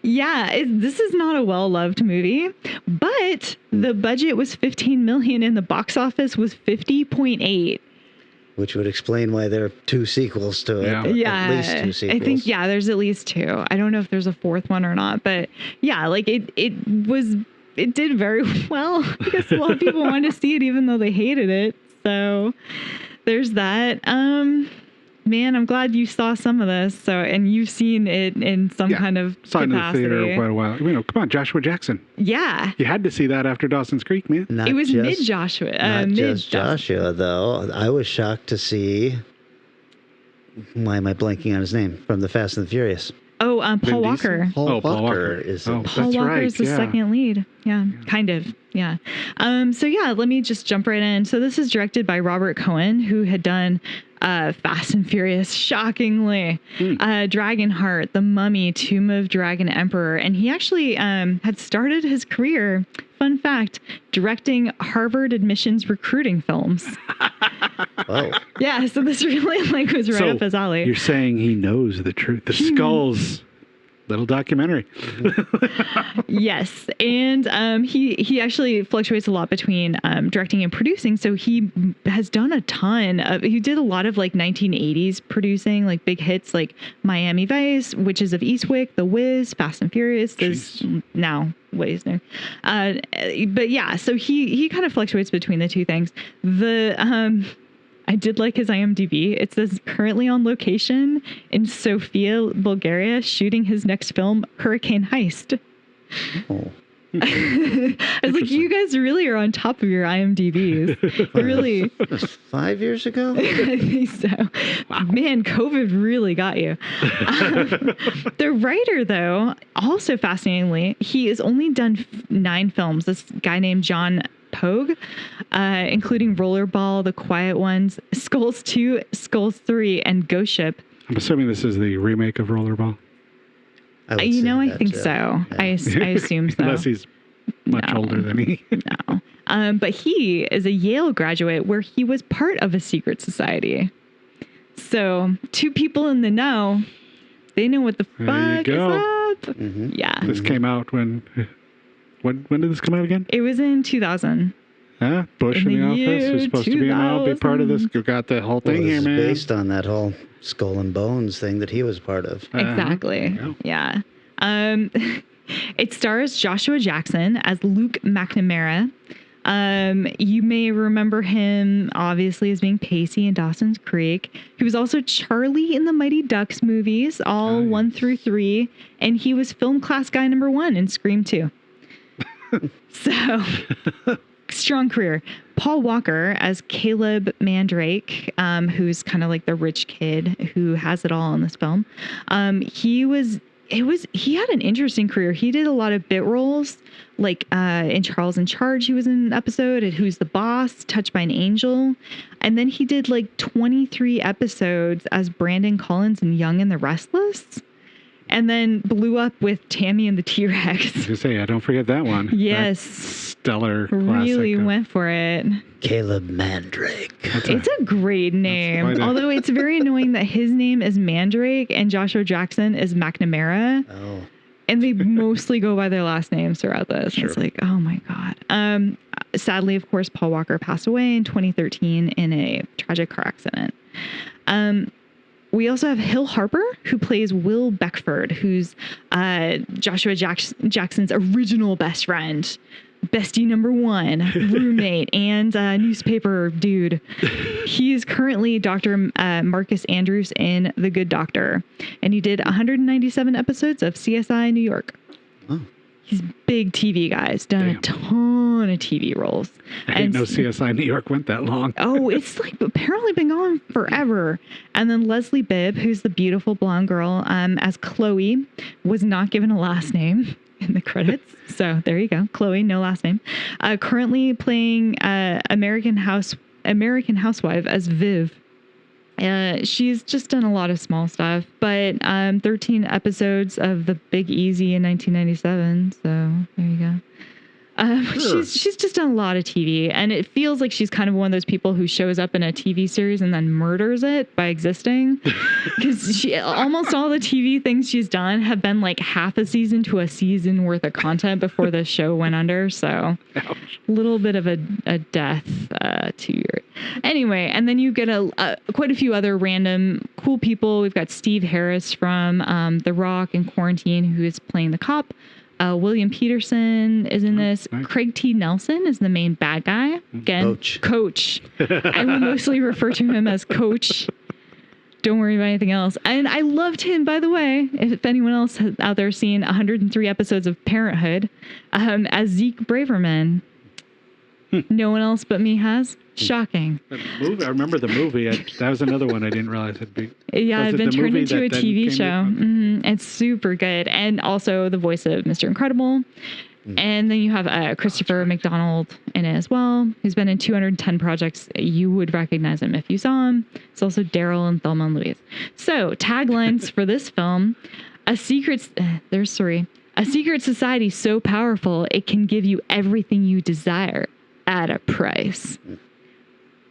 yeah, this is not a well-loved movie, but the budget was $15 million and the box office was 50.8. Which would explain why there are 2 sequels to it. Yeah. At least 2 sequels. I think, yeah, there's at least 2. I don't know if there's a 4th one or not, but yeah, like it did very well. I guess a lot of people wanted to see it even though they hated it. So there's that. Man, I'm glad you saw some of this. So, and you've seen it in some kind of saw it in the capacity. theater quite a while. You know, come on, Joshua Jackson. Yeah. You had to see that after Dawson's Creek, man. It was mid-Joshua. Not just Joshua, though. I was shocked to see... Why am I blanking on his name? From the Fast and the Furious. Oh, Paul Walker. Paul Walker is Paul Walker is the second lead. Yeah, kind of. Yeah. So yeah, let me just jump right in. So this is directed by Robert Cohen, who had done Fast and Furious, shockingly, Dragonheart, The Mummy, Tomb of Dragon Emperor, and he actually had started his career. Fun fact: directing Harvard admissions recruiting films. Oh. Yeah, so this really was right up his alley. You're saying he knows the truth. The Skulls little documentary. Yes, and he actually fluctuates a lot between directing and producing. So he has done a ton of. He did a lot of 1980s producing, like big hits like Miami Vice, Witches of Eastwick, The Wiz, Fast and Furious. There's now what he's doing. But yeah, so he kind of fluctuates between the two things. I did like his IMDb. It says currently on location in Sofia, Bulgaria, shooting his next film, Hurricane Heist. Oh. I was like, you guys really are on top of your IMDbs. Really. 5 years ago? I think so. Wow. Man, COVID really got you. The writer, though, also fascinatingly, he has only done 9 films. This guy named John Pogue, including Rollerball, The Quiet Ones, Skulls 2, Skulls 3, and Ghost Ship. I'm assuming this is the remake of Rollerball. I think so. Yeah. I assume so. Unless he's much older than me. No. But he is a Yale graduate where he was part of a secret society. So 2 people in the know, they know what the fuck is up. Mm-hmm. Yeah. This came out when did this come out again? It was in 2000. Bush in the office was supposed to be a big part of this. You got the whole thing here, man. Based on that whole Skull and Bones thing that he was part of. Exactly. Yeah. It stars Joshua Jackson as Luke McNamara. You may remember him obviously as being Pacey in Dawson's Creek. He was also Charlie in the Mighty Ducks movies, all 1 through 3, and he was film class guy number 1 in Scream 2. So, strong career. Paul Walker as Caleb Mandrake, who's kind of like the rich kid who has it all in this film. He had an interesting career. He did a lot of bit roles, like in Charles in Charge, he was in an episode, at Who's the Boss, Touched by an Angel. And then he did 23 episodes as Brandon Collins in Young and the Restless. And then blew up with Tammy and the T-Rex. I was gonna say, don't forget that one. Yes. That stellar classic. Really went for it. Caleb Mandrake. It's a great name. Although it's very annoying that his name is Mandrake and Joshua Jackson is McNamara. Oh. And they mostly go by their last names throughout this. Sure. It's like, oh my God. Sadly, of course, Paul Walker passed away in 2013 in a tragic car accident. We also have Hill Harper, who plays Will Beckford, who's Joshua Jackson's original best friend, bestie number one, roommate, and newspaper dude. He is currently Dr. Marcus Andrews in The Good Doctor, and he did 197 episodes of CSI New York. Oh. He's big TV guy. He's done a ton of TV roles. I didn't know CSI New York went that long. Oh, it's like apparently been going forever. And then Leslie Bibb, who's the beautiful blonde girl, as Chloe, was not given a last name in the credits. So there you go. Chloe, no last name. Currently playing American Housewife as Viv. She's just done a lot of small stuff, but 13 episodes of The Big Easy in 1997. So there you go. She's just done a lot of TV, and it feels like she's kind of one of those people who shows up in a TV series and then murders it by existing, because almost all the TV things she's done have been like half a season to a season worth of content before the show went under. So a little bit of a death to your anyway. And then you get quite a few other random cool people. We've got Steve Harris from The Rock and Quarantine, who is playing the cop. William Peterson is in this. Nice. Craig T. Nelson is the main bad guy. Again, Coach. I will mostly refer to him as Coach. Don't worry about anything else. And I loved him, by the way, if anyone else has out there seen 103 episodes of Parenthood, as Zeke Braverman. No one else but me has. Shocking. I remember the movie. That was another one I didn't realize it'd be. Yeah, it's been turned into a TV show. Mm-hmm. It's super good. And also the voice of Mr. Incredible. And then you have Christopher McDonald in it as well, who's been in 210 projects. You would recognize him if you saw him. It's also Daryl and Thelma and Louise. So taglines for this film: a secret society so powerful it can give you everything you desire at a price.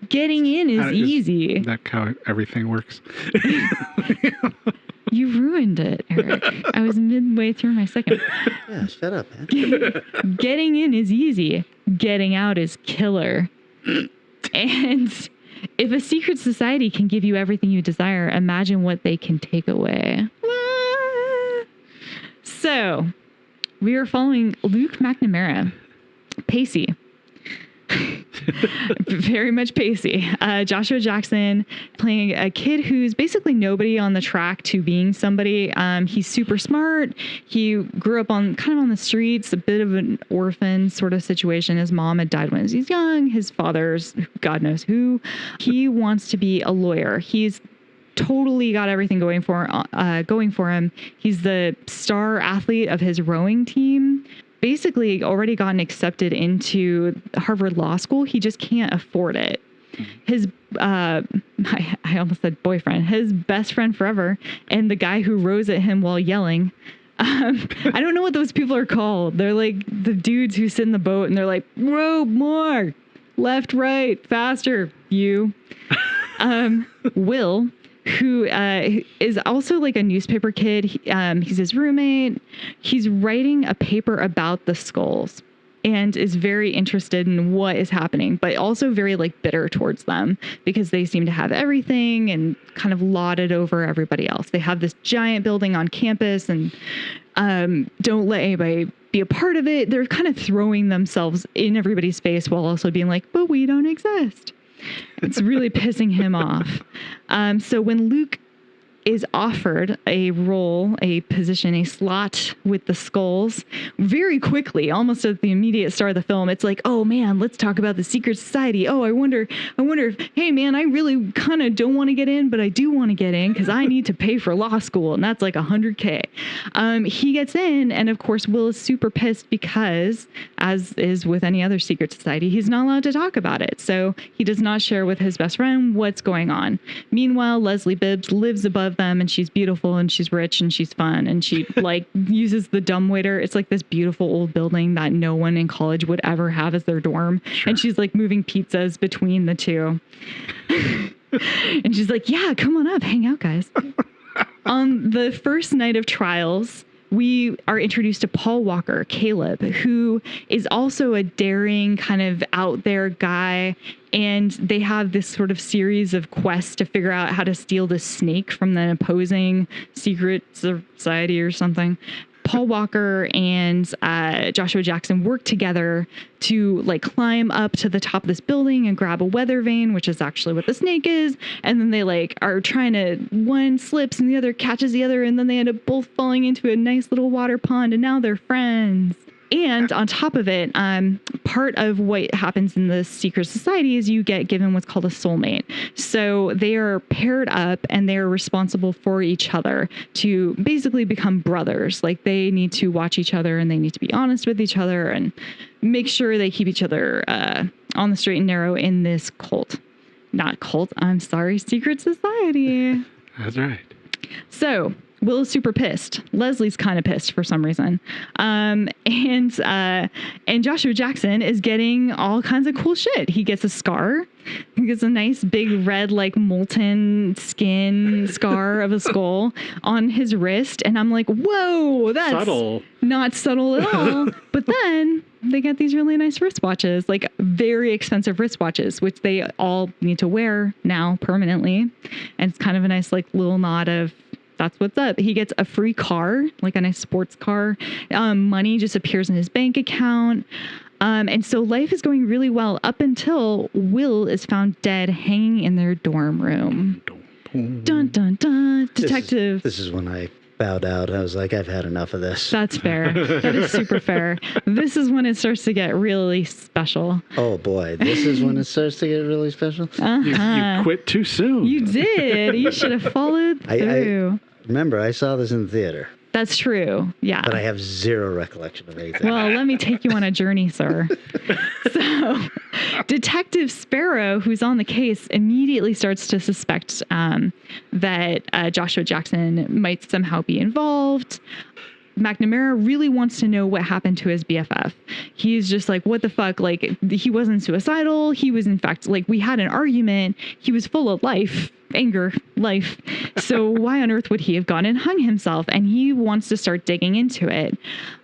Getting in is easy. That's how everything works. You ruined it, Eric. I was midway through my second. Yeah, shut up, man. Getting in is easy. Getting out is killer. And if a secret society can give you everything you desire, imagine what they can take away. So, we are following Luke McNamara, Pacey. Very much Pacey. Joshua Jackson playing a kid who's basically nobody on the track to being somebody. He's super smart. He grew up on the streets, a bit of an orphan sort of situation. His mom had died when he was young. His father's God knows who. He wants to be a lawyer. He's totally got everything going for him. He's the star athlete of his rowing team. Basically already gotten accepted into Harvard Law School. He just can't afford it. His, I almost said boyfriend, his best friend forever, and the guy who rows at him while yelling. I don't know what those people are called. They're like the dudes who sit in the boat and they're like, row more, left, right, faster, you. Will, who is also like a newspaper kid. He's his roommate. He's writing a paper about the skulls and is very interested in what is happening, but also very like bitter towards them because they seem to have everything and kind of lauded over everybody else. They have this giant building on campus and don't let anybody be a part of it. They're kind of throwing themselves in everybody's face while also being like, but we don't exist. It's really pissing him off. So when Luke is offered a role, a position, a slot with the skulls, very quickly, almost at the immediate start of the film, it's like, oh man, let's talk about the secret society. Oh, I wonder if, hey man, I really kind of don't want to get in, but I do want to get in because I need to pay for law school. And that's like $100K. He gets in. And of course, Will is super pissed because, as is with any other secret society, he's not allowed to talk about it. So he does not share with his best friend what's going on. Meanwhile, Leslie Bibbs lives above of them, and she's beautiful, and she's rich, and she's fun, and she like uses the dumbwaiter. It's like this beautiful old building that no one in college would ever have as their dorm. Sure. And she's like moving pizzas between the two. And she's like, yeah, come on up, hang out, guys. On the first night of trials, we are introduced to Paul Walker, Caleb, who is also a daring kind of out there guy. And they have this sort of series of quests to figure out how to steal the snake from the opposing secret society or something. Paul Walker and Joshua Jackson work together to like climb up to the top of this building and grab a weather vane, which is actually what the snake is. And then they like are trying to, one slips and the other catches the other. And then they end up both falling into a nice little water pond. And now they're friends. And on top of it, part of what happens in the secret society is you get given what's called a soulmate. So they are paired up and they're responsible for each other to basically become brothers. Like they need to watch each other and they need to be honest with each other and make sure they keep each other on the straight and narrow in this secret society. That's right. So Will is super pissed. Leslie's kind of pissed for some reason. And Joshua Jackson is getting all kinds of cool shit. He gets a scar. He gets a nice big red, like molten skin scar of a skull on his wrist. And I'm like, whoa, that's subtle. Not subtle at all. But then they get these really nice wristwatches, like very expensive wristwatches, which they all need to wear now permanently. And it's kind of a nice like little nod of, that's what's up. He gets a free car, like a nice sports car. Money just appears in his bank account. And so life is going really well up until Will is found dead hanging in their dorm room. Dun, dun, dun. Detective. This is when I bowed out. I was like, I've had enough of this. That's fair. That is super fair. This is when it starts to get really special. Oh boy, this is when it starts to get really special? You quit too soon. You did. You should have followed through. Remember, I saw this in the theater. That's true. Yeah. But I have zero recollection of anything. Well, let me take you on a journey, sir. So, Detective Sparrow, who's on the case, immediately starts to suspect that Joshua Jackson might somehow be involved. McNamara really wants to know what happened to his BFF. He's just like, what the fuck? Like, he wasn't suicidal. He was, in fact, like, we had an argument. He was full of life, anger, life. So why on earth would he have gone and hung himself? And he wants to start digging into it.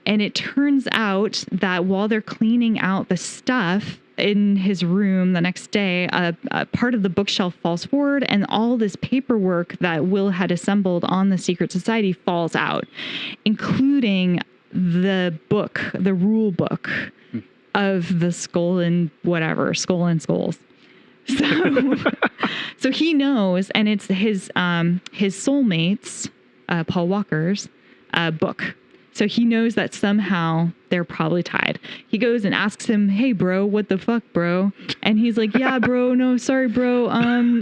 And it turns out that while they're cleaning out the stuff in his room the next day, a part of the bookshelf falls forward and all this paperwork that Will had assembled on the secret society falls out, including the book, the rule book of the skull and skulls. So he knows, and it's his soulmate's, Paul Walker's, book. So he knows that somehow they're probably tied. He goes and asks him, hey, bro, what the fuck, bro? And he's like, yeah, bro, no, sorry, bro.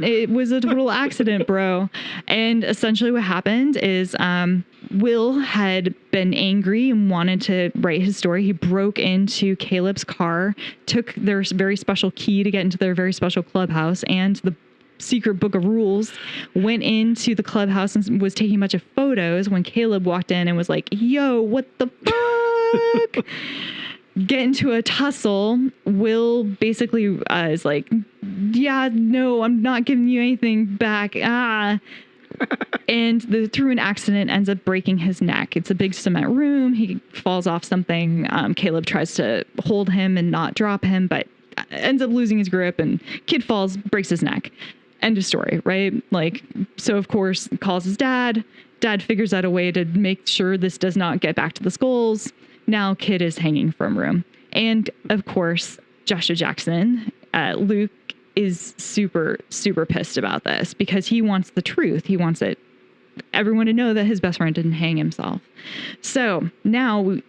It was a total accident, bro. And essentially what happened is Will had been angry and wanted to write his story. He broke into Caleb's car, took their very special key to get into their very special clubhouse and the secret book of rules, went into the clubhouse and was taking a bunch of photos when Caleb walked in and was like, yo, what the fuck? Get into a tussle. Will basically is like, yeah, no, I'm not giving you anything back. And through an accident ends up breaking his neck. It's a big cement room. He falls off something. Caleb tries to hold him and not drop him, but ends up losing his grip and kid falls, breaks his neck. End of story, right? Like, so of course calls his dad. Dad figures out a way to make sure this does not get back to the skulls. Now kid is hanging from room. And of course, Joshua Jackson, Luke, is super, super pissed about this because he wants the truth. He wants everyone to know that his best friend didn't hang himself. So now we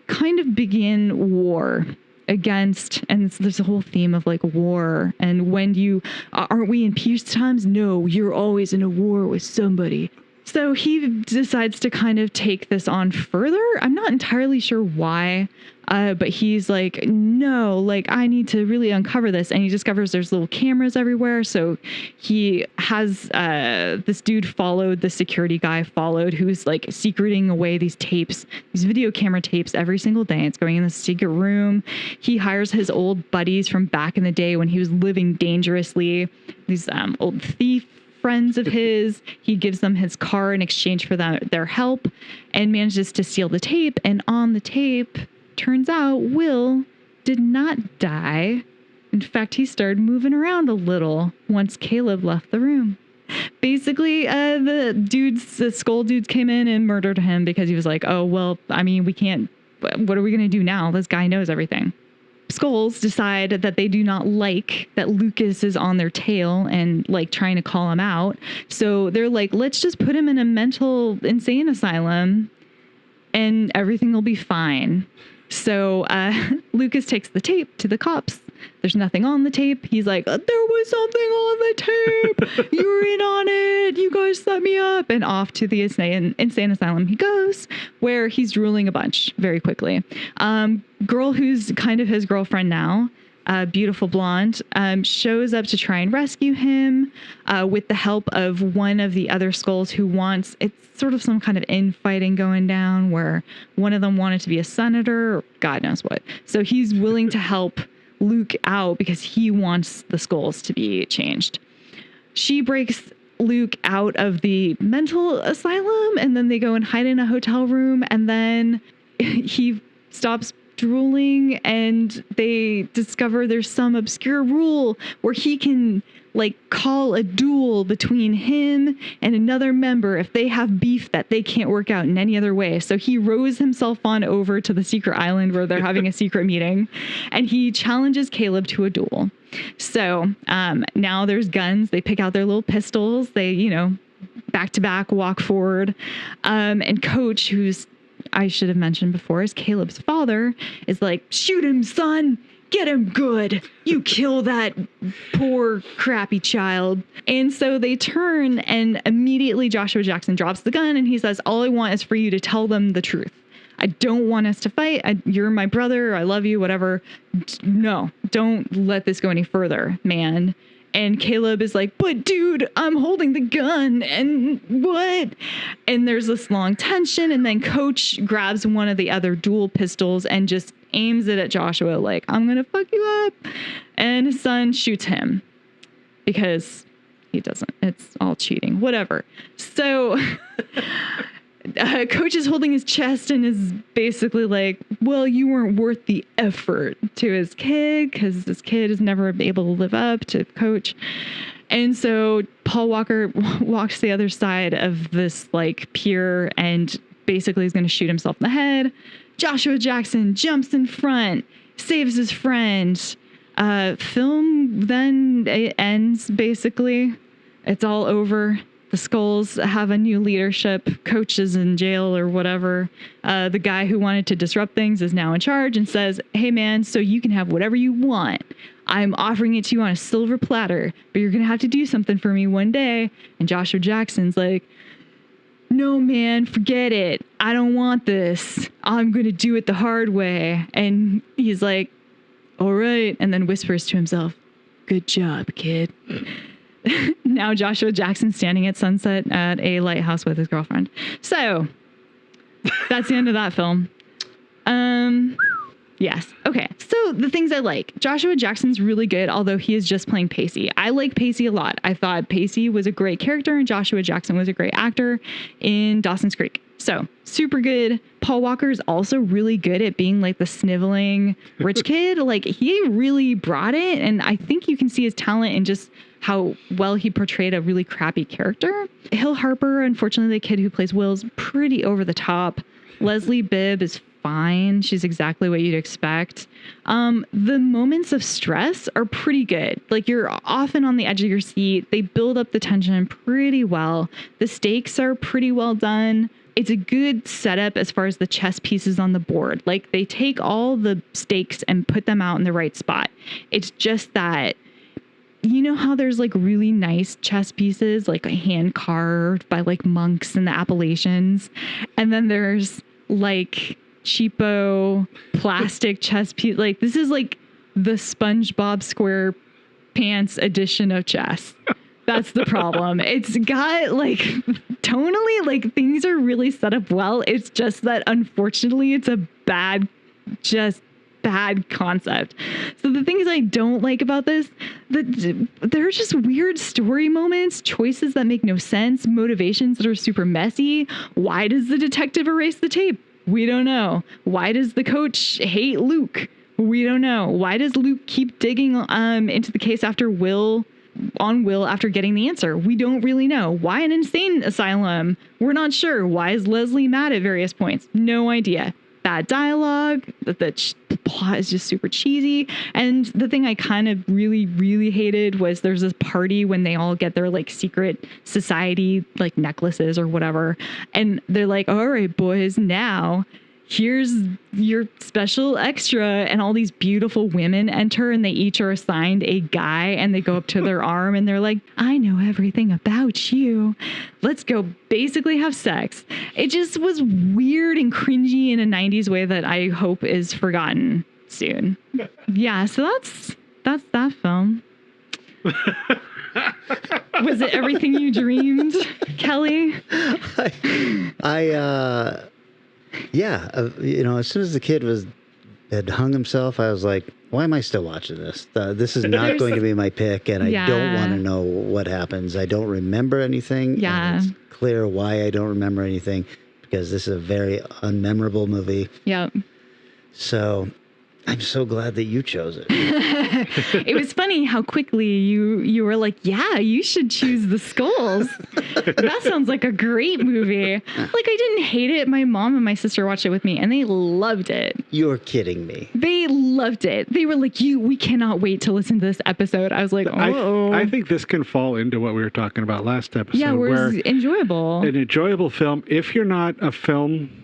kind of begin war against, and there's a whole theme of like war. And when aren't we in peace times? No, you're always in a war with somebody. So he decides to kind of take this on further. I'm not entirely sure why, but he's like, no, like I need to really uncover this. And he discovers there's little cameras everywhere. So he has this dude followed, the security guy followed, who's like secreting away these tapes, these video camera tapes every single day. It's going in the secret room. He hires his old buddies from back in the day when he was living dangerously, these old thief friends of his. He gives them his car in exchange for their help and manages to steal the tape. And on the tape, turns out Will did not die. In fact, he started moving around a little once Caleb left the room. Basically, the skull dudes came in and murdered him because he was like, oh, well, I mean, we can't, what are we going to do now? This guy knows everything. Skulls decide that they do not like that Lucas is on their tail and like trying to call him out. So they're like, let's just put him in a mental insane asylum and everything will be fine. So Lucas takes the tape to the cops. There's nothing on the tape. He's like, there was something on the tape. You were in on it. You guys set me up. And off to the insane asylum he goes, where he's drooling a bunch very quickly. Girl who's kind of his girlfriend now, beautiful blonde, shows up to try and rescue him with the help of one of the other skulls who wants, it's sort of some kind of infighting going down where one of them wanted to be a senator or God knows what. So he's willing to help Luke out because he wants the skulls to be changed. She breaks Luke out of the mental asylum and then they go and hide in a hotel room and then he stops drooling and they discover there's some obscure rule where he can like call a duel between him and another member if they have beef that they can't work out in any other way. So he rows himself on over to the secret island where they're having a secret meeting and he challenges Caleb to a duel. So now there's guns. They pick out their little pistols. They, you know, back to back walk forward. And Coach, who's I should have mentioned before is Caleb's father, is like, shoot him, son. Get him good. You kill that poor, crappy child. And so they turn and immediately Joshua Jackson drops the gun and he says, all I want is for you to tell them the truth. I don't want us to fight. You're my brother. I love you, whatever. No, don't let this go any further, man. And Caleb is like, but dude, I'm holding the gun and what? And there's this long tension. And then Coach grabs one of the other dual pistols and just aims it at Joshua like, I'm going to fuck you up. And his son shoots him because he doesn't. It's all cheating, whatever. So Coach is holding his chest and is basically like, well, you weren't worth the effort to his kid because this kid is never able to live up to Coach. And so Paul Walker walks the other side of this like pier and basically is going to shoot himself in the head. Joshua Jackson jumps in front, saves his friend. Film then ends basically. It's all over. The skulls have a new leadership. Coach is in jail or whatever. The guy who wanted to disrupt things is now in charge and says, hey man, so you can have whatever you want. I'm offering it to you on a silver platter, but you're going to have to do something for me one day. And Joshua Jackson's like, no man, forget it. I don't want this. I'm going to do it the hard way. And he's like, all right. And then whispers to himself, good job, kid. Now Joshua Jackson standing at sunset at a lighthouse with his girlfriend. So that's the end of that film. Yes. Okay. So the things I like. Joshua Jackson's really good, although he is just playing Pacey. I like Pacey a lot. I thought Pacey was a great character and Joshua Jackson was a great actor in Dawson's Creek. So super good. Paul Walker is also really good at being like the sniveling rich kid. Like he really brought it. And I think you can see his talent in just how well he portrayed a really crappy character. Hill Harper, unfortunately, the kid who plays Will, is pretty over the top. Leslie Bibb is fine. She's exactly what you'd expect. The moments of stress are pretty good. Like you're often on the edge of your seat. They build up the tension pretty well. The stakes are pretty well done. It's a good setup as far as the chess pieces on the board. Like they take all the stakes and put them out in the right spot. It's just that you know how there's like really nice chess pieces, like hand carved by like monks in the Appalachians, and then there's like cheapo plastic chess piece. Like this is like the SpongeBob SquarePants edition of chess. That's the problem. It's got like tonally, like things are really set up well. It's just that unfortunately it's a bad concept. So the things I don't like about this, there are just weird story moments, choices that make no sense, motivations that are super messy. Why does the detective erase the tape? We don't know. Why does the coach hate Luke? We don't know. Why does Luke keep digging into the case after Will after getting the answer? We don't really know. Why an insane asylum? We're not sure. Why is Leslie mad at various points? No idea. Bad dialogue. The plot is just super cheesy. And the thing I kind of really, really hated was there's this party when they all get their like secret society like necklaces or whatever. And they're like, all right, boys, now here's your special extra, and all these beautiful women enter and they each are assigned a guy, and they go up to their arm and they're like, I know everything about you. Let's go basically have sex. It just was weird and cringy in a 90s way that I hope is forgotten soon. Yeah, so that's that film. Was it everything you dreamed, Kelly? Yeah, as soon as the kid had hung himself, I was like, why am I still watching this? This is not going to be my pick, and I don't want to know what happens. I don't remember anything. Yeah. And it's clear why I don't remember anything, because this is a very unmemorable movie. Yep. So I'm so glad that you chose it. It was funny how quickly you were like, yeah, you should choose The Skulls. That sounds like a great movie. Like, I didn't hate it. My mom and my sister watched it with me and they loved it. You're kidding me. They loved it. They were like, we cannot wait to listen to this episode. I was like, oh. I think this can fall into what we were talking about last episode. Yeah, where it's enjoyable. An enjoyable film. If you're not a film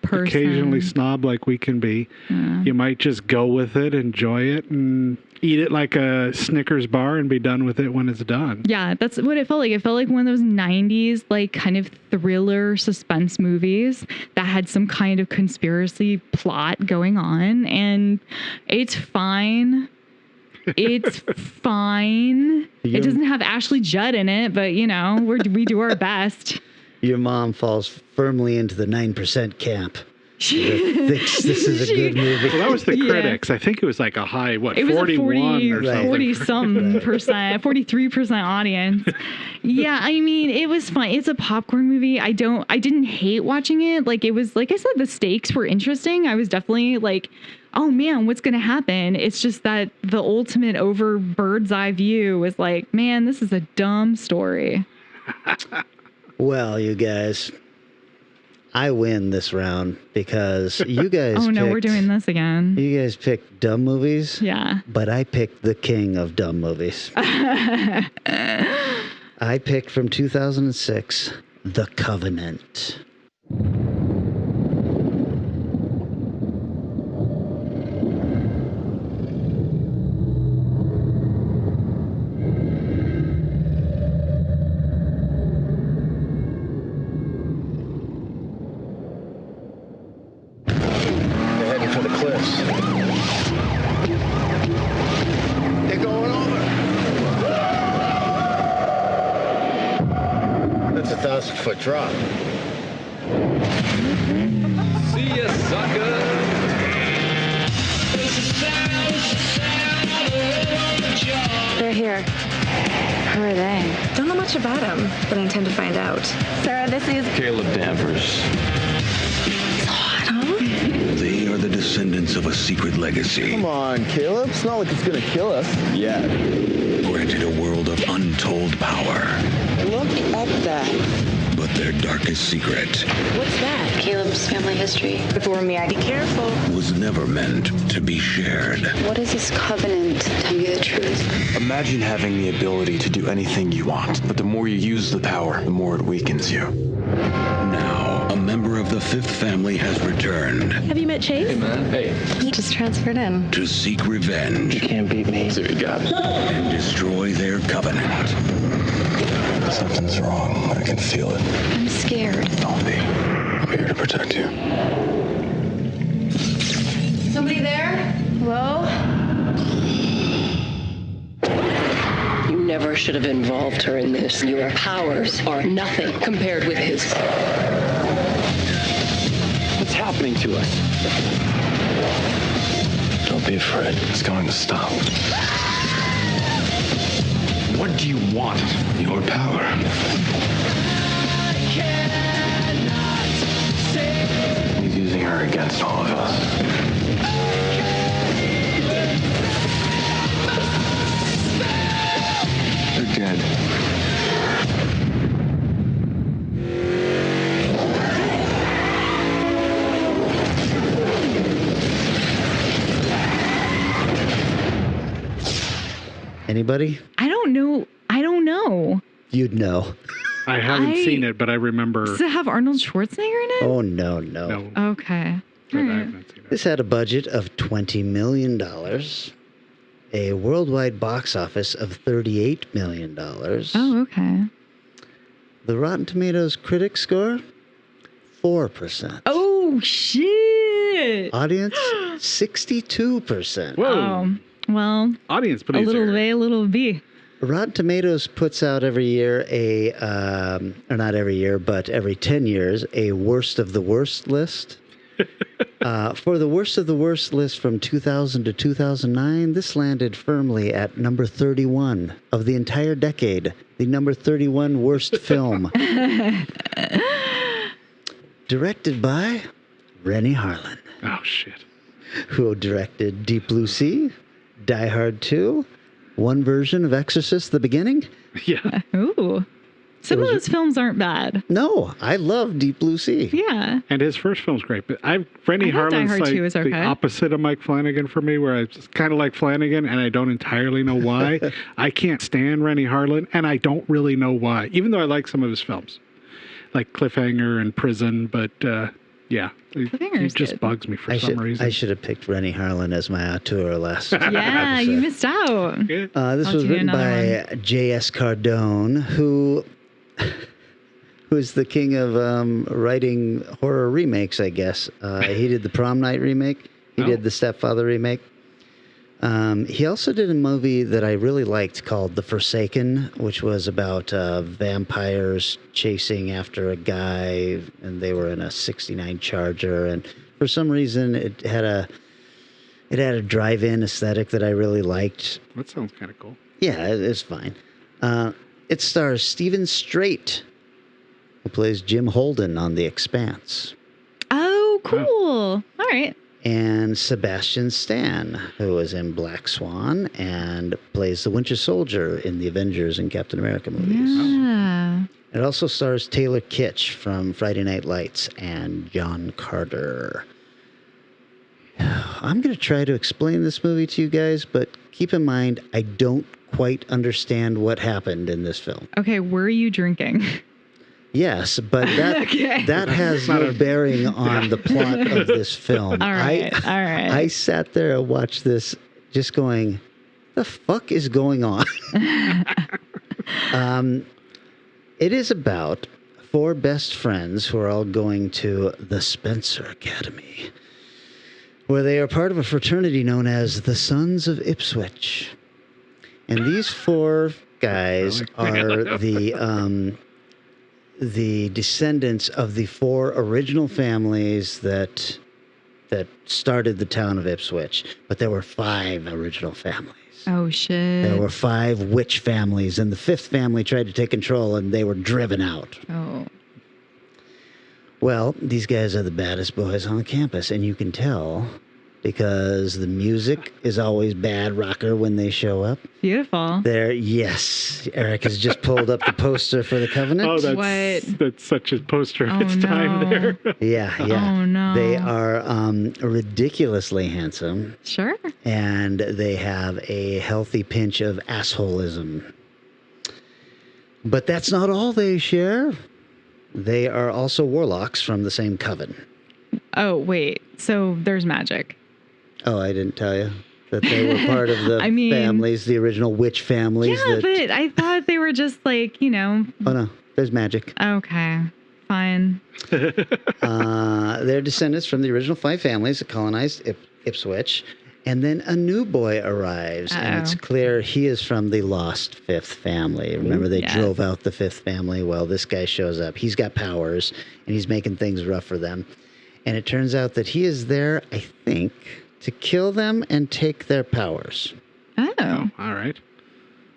person, occasionally snob like we can be, you might just go with it, enjoy it, and eat it like a Snickers bar and be done with it when it's done. Yeah, that's what it felt like. It felt like one of those 90s like kind of thriller suspense movies that had some kind of conspiracy plot going on, and it's fine. It's fine. It doesn't have Ashley Judd in it, but we do our best. Your mom falls firmly into the 9% camp. Thinks this is a good movie. Well, that was the critics. I think it was like a high, 41 or something. 40-some percent, 43% audience. Yeah, I mean, it was fun. It's a popcorn movie. I didn't hate watching it. Like, it was, like I said, the stakes were interesting. I was definitely like, oh man, what's going to happen? It's just that the ultimate over bird's eye view was like, man, this is a dumb story. Well, you guys, I win this round because you guys oh, no, we're doing this again. You guys picked dumb movies. Yeah. But I picked the king of dumb movies. I picked from 2006, The Covenant. They're going over. That's a 1,000-foot drop. See ya, sucker. They're here. Who are they? Don't know much about them, but I intend to find out. Sarah, this is Caleb Danvers. They are the descendants of a secret legacy. Come on, Caleb. It's not like it's gonna kill us. Yeah. Granted a world of untold power. Look at that. But their darkest secret What's that? Caleb's family history. Before me, I'd be careful. was never meant to be shared. What is this covenant? Tell me the truth. Imagine having the ability to do anything you want, but the more you use the power, the more it weakens you. Now, a member of the fifth family has returned Have you met Chase? Hey, man. Hey. He just transferred in. to seek revenge. You can't beat me. See what you got. And destroy their covenant. Something's wrong. I can feel it. I'm scared. Don't be. I'm here to protect you. Somebody there? Hello? You never should have involved her in this. Your powers are nothing compared with his. What's happening to us? Don't be afraid. It's going to stop. What do you want? Your power. He's using her against all of us. They're dead. Anybody? I don't know. You'd know. I haven't seen it, but I remember. Does it have Arnold Schwarzenegger in it? Oh, no. Okay. But I All right. haven't seen it. This had a budget of $20 million, a worldwide box office of $38 million. Oh, okay. The Rotten Tomatoes critic score, 4%. Oh, shit. Audience, 62%. Whoa. Oh, well, Audience, a little A, a little B. Rotten Tomatoes puts out every year or not every year, but every 10 years, a worst of the worst list. For the worst of the worst list from 2000 to 2009, this landed firmly at number 31 of the entire decade. The number 31 worst film. Directed by Rennie Harlin. Oh, shit. Who directed Deep Blue Sea, Die Hard 2, one version of Exorcist: The Beginning. Yeah. Ooh. Some of those films aren't bad. No, I love Deep Blue Sea. Yeah. And his first film's great, but Rennie I thought Die Harlan's Hard like 2 is okay. the opposite of Mike Flanagan for me, where I kind of like Flanagan, and I don't entirely know why. I can't stand Rennie Harlan, and I don't really know why, even though I like some of his films, like Cliffhanger and Prison. But yeah, he just good. bugs me for some reason. I should have picked Rennie Harlan as my auteur last. Yeah, you missed out. This I'll was do written another by J.S. Cardone, who is the king of writing horror remakes, I guess. He did the Prom Night remake. He did the Stepfather remake. He also did a movie that I really liked called The Forsaken, which was about vampires chasing after a guy, and they were in a '69 Charger. And for some reason, it had a drive-in aesthetic that I really liked. That sounds kind of cool. Yeah, it's fine. It stars Stephen Strait, who plays Jim Holden on The Expanse. Oh, cool. All right. And Sebastian Stan, who was in Black Swan and plays the Winter Soldier in the Avengers and Captain America movies. Yeah. It also stars Taylor Kitsch from Friday Night Lights and John Carter. I'm going to try to explain this movie to you guys, but keep in mind, I don't quite understand what happened in this film. Okay, were you drinking? Yes, but that has no bearing on the plot of this film. All right. I sat there and watched this just going, the fuck is going on? It is about four best friends who are all going to the Spencer Academy, where they are part of a fraternity known as the Sons of Ipswich. And these four guys are the descendants of the four original families that started the town of Ipswich. But there were 5 original families. Oh, shit. There were 5 witch families, and the 5th family tried to take control, and they were driven out. Oh. Well, these guys are the baddest boys on the campus, and you can tell because the music is always bad rocker when they show up. Beautiful. Yes. Eric has just pulled up the poster for the Covenant. Oh, that's such a poster of its time there. Yeah. Oh, no. They are ridiculously handsome. Sure. And they have a healthy pinch of assholism. But that's not all they share. They are also warlocks from the same coven. Oh, wait. So there's magic. Oh, I didn't tell you that they were part of the families, the original witch families. Yeah, but I thought they were just like, Oh, no. There's magic. Okay. Fine. They're descendants from the original 5 families that colonized Ipswich. And then a new boy arrives, and it's clear he is from the lost 5th family. Remember, they drove out the 5th family? Well, this guy shows up. He's got powers, and he's making things rough for them. And it turns out that he is there, I think, to kill them and take their powers. Oh. All right.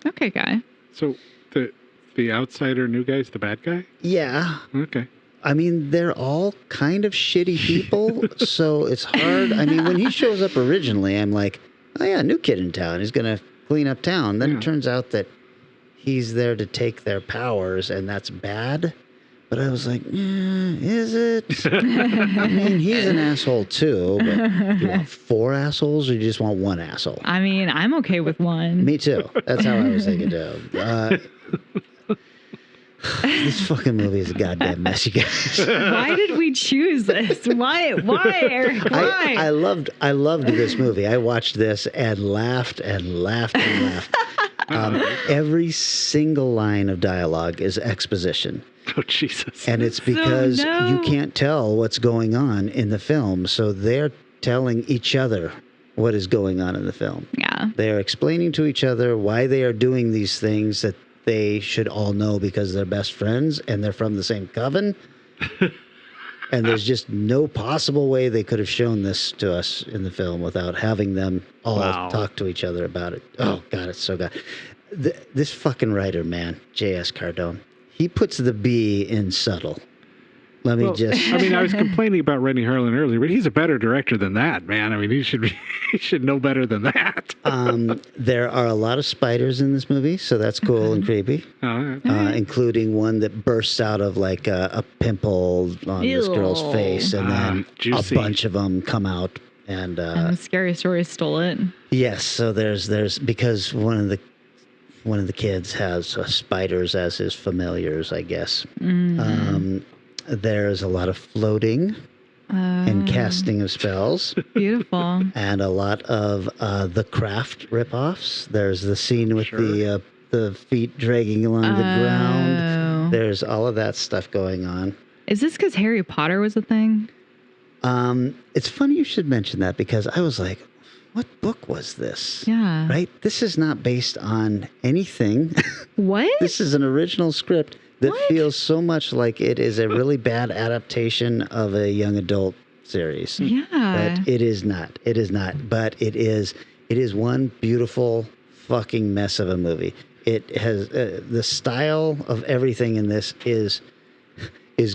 Okay, guy. So the outsider new guy's the bad guy? Yeah. Okay. I mean, they're all kind of shitty people, so it's hard. I mean, when he shows up originally, I'm like, oh yeah, new kid in town. He's going to clean up town. Then it turns out that he's there to take their powers, and that's bad. But I was like, is it? I mean, he's an asshole too, but you want 4 assholes or you just want 1 asshole? I mean, I'm okay with 1. Me too. That's how I was thinking too. This fucking movie is a goddamn mess, you guys. Why did we choose this? Why, Eric? Why? I loved this movie. I watched this and laughed and laughed and laughed. Every single line of dialogue is exposition. Oh, Jesus. And it's because you can't tell what's going on in the film. So they're telling each other what is going on in the film. Yeah. They're explaining to each other why they are doing these things that they should all know because they're best friends and they're from the same coven. And there's just no possible way they could have shown this to us in the film without having them all talk to each other about it. Oh, God, it's so good. This fucking writer, man, J.S. Cardone, he puts the B in subtle. I was complaining about Rennie Harlan earlier, but he's a better director than that, man. I mean, he should know better than that. There are a lot of spiders in this movie, so that's cool and creepy. Including one that bursts out of like a pimple on this girl's face, and then juicy. A bunch of them come out. And Scary Stories stole it. Yes, so there's because one of the kids has spiders as his familiars, I guess. Mm-hmm. There's a lot of floating and casting of spells. Beautiful. And a lot of the Craft ripoffs. There's the scene with the feet dragging along the ground. There's all of that stuff going on. Is this because Harry Potter was a thing? It's funny you should mention that because I was like, what book was this? Yeah. Right? This is not based on anything. What? This is an original script that feels so much like it is a really bad adaptation of a young adult series. Yeah. But it is not. It is not. But it is one beautiful fucking mess of a movie. It has the style of everything in this is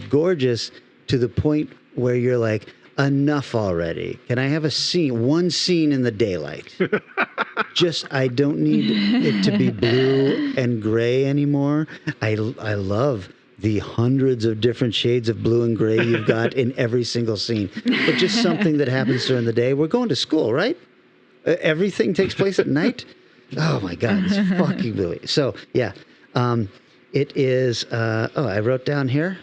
gorgeous to the point where you're like, enough already. Can I have one scene in the daylight? I don't need it to be blue and gray anymore. I love the hundreds of different shades of blue and gray you've got in every single scene. But just something that happens during the day. We're going to school, right? Everything takes place at night. Oh my God, this fucking movie. So yeah, it is. I wrote down here.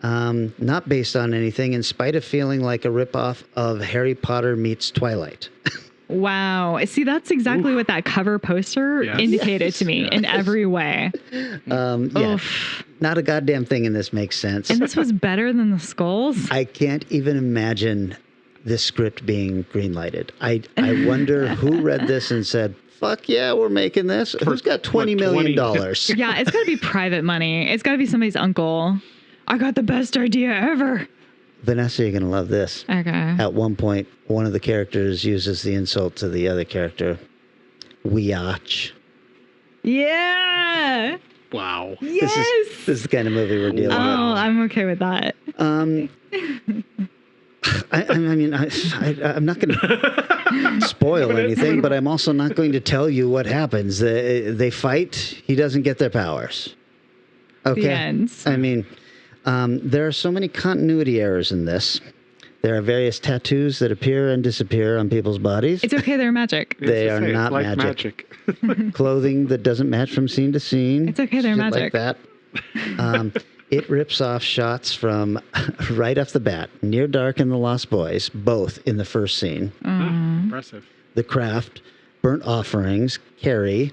Not based on anything, in spite of feeling like a ripoff of Harry Potter meets Twilight. Wow. See, that's exactly what that cover poster indicated to me in every way. Not a goddamn thing in this makes sense. And this was better than the Skulls? I can't even imagine this script being greenlighted. I wonder who read this and said, fuck yeah, we're making this. Who's got $20 million? Yeah, it's got to be private money. It's got to be somebody's uncle. I got the best idea ever. Vanessa, you're going to love this. Okay. At one point, one of the characters uses the insult to the other character. Weotch. Yeah. Wow. Yes. This is the kind of movie we're dealing with. Oh, I'm okay with that. I'm not going to spoil anything, but I'm also not going to tell you what happens. They fight. He doesn't get their powers. Okay. The ends. I mean, there are so many continuity errors in this. There are various tattoos that appear and disappear on people's bodies. It's okay, they're magic. They are not like magic. Clothing that doesn't match from scene to scene. It's okay, they're Shit magic. like that. It rips off shots from right off the bat, Near Dark and The Lost Boys, both in the first scene. Impressive. The Craft, Burnt Offerings, Carrie.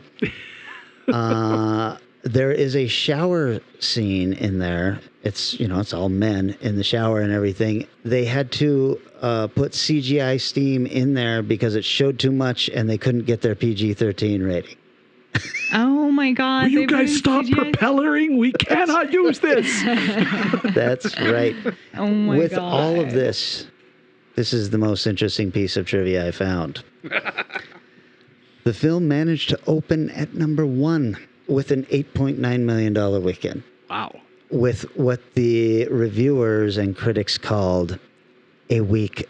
There is a shower scene in there. It's, it's all men in the shower and everything. They had to put CGI steam in there because it showed too much and they couldn't get their PG-13 rating. Oh my God. Will you guys stop propellering? We cannot use this. That's right. Oh my With God. all of this is the most interesting piece of trivia I found. The film managed to open at number 1 with an $8.9 million weekend. Wow. With what the reviewers and critics called a weak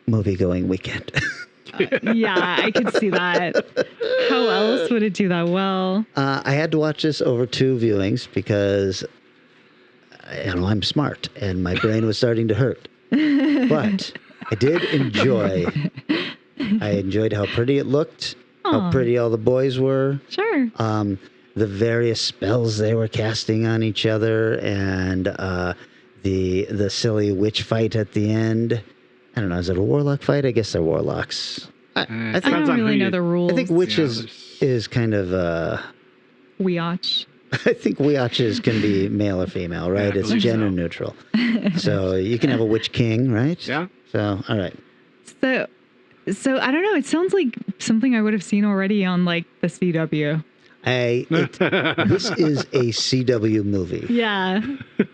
movie-going weekend. Yeah, I could see that. How else would it do that well? I had to watch this over 2 viewings because, I'm smart and my brain was starting to hurt. But I did enjoy. I enjoyed how pretty it looked, how pretty all the boys were. Sure. The various spells they were casting on each other, and the silly witch fight at the end. I don't know. Is it a warlock fight? I guess they're warlocks. I don't really know the rules. I think witch is kind of Weotch. I think weotches can be male or female, right? It's gender neutral. So you can have a witch king, right? Yeah. So, all right. So I don't know. It sounds like something I would have seen already on like the CW. This is a CW movie. Yeah.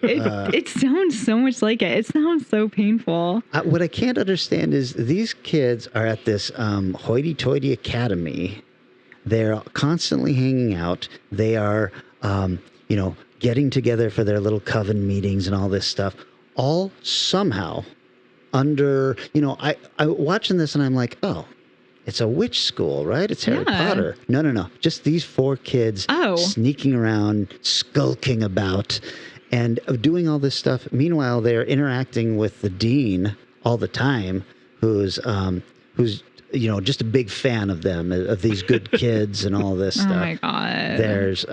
It sounds so much like it. It sounds so painful. What I can't understand is these kids are at this hoity-toity academy. They're constantly hanging out. They are, getting together for their little coven meetings and all this stuff. All somehow under, I watching this and I'm like, oh, it's a witch school, right? It's Harry Potter. No. Just these 4 kids sneaking around, skulking about, and doing all this stuff. Meanwhile, they're interacting with the dean all the time, who's just a big fan of them, of these good kids and all this stuff. Oh my God. There's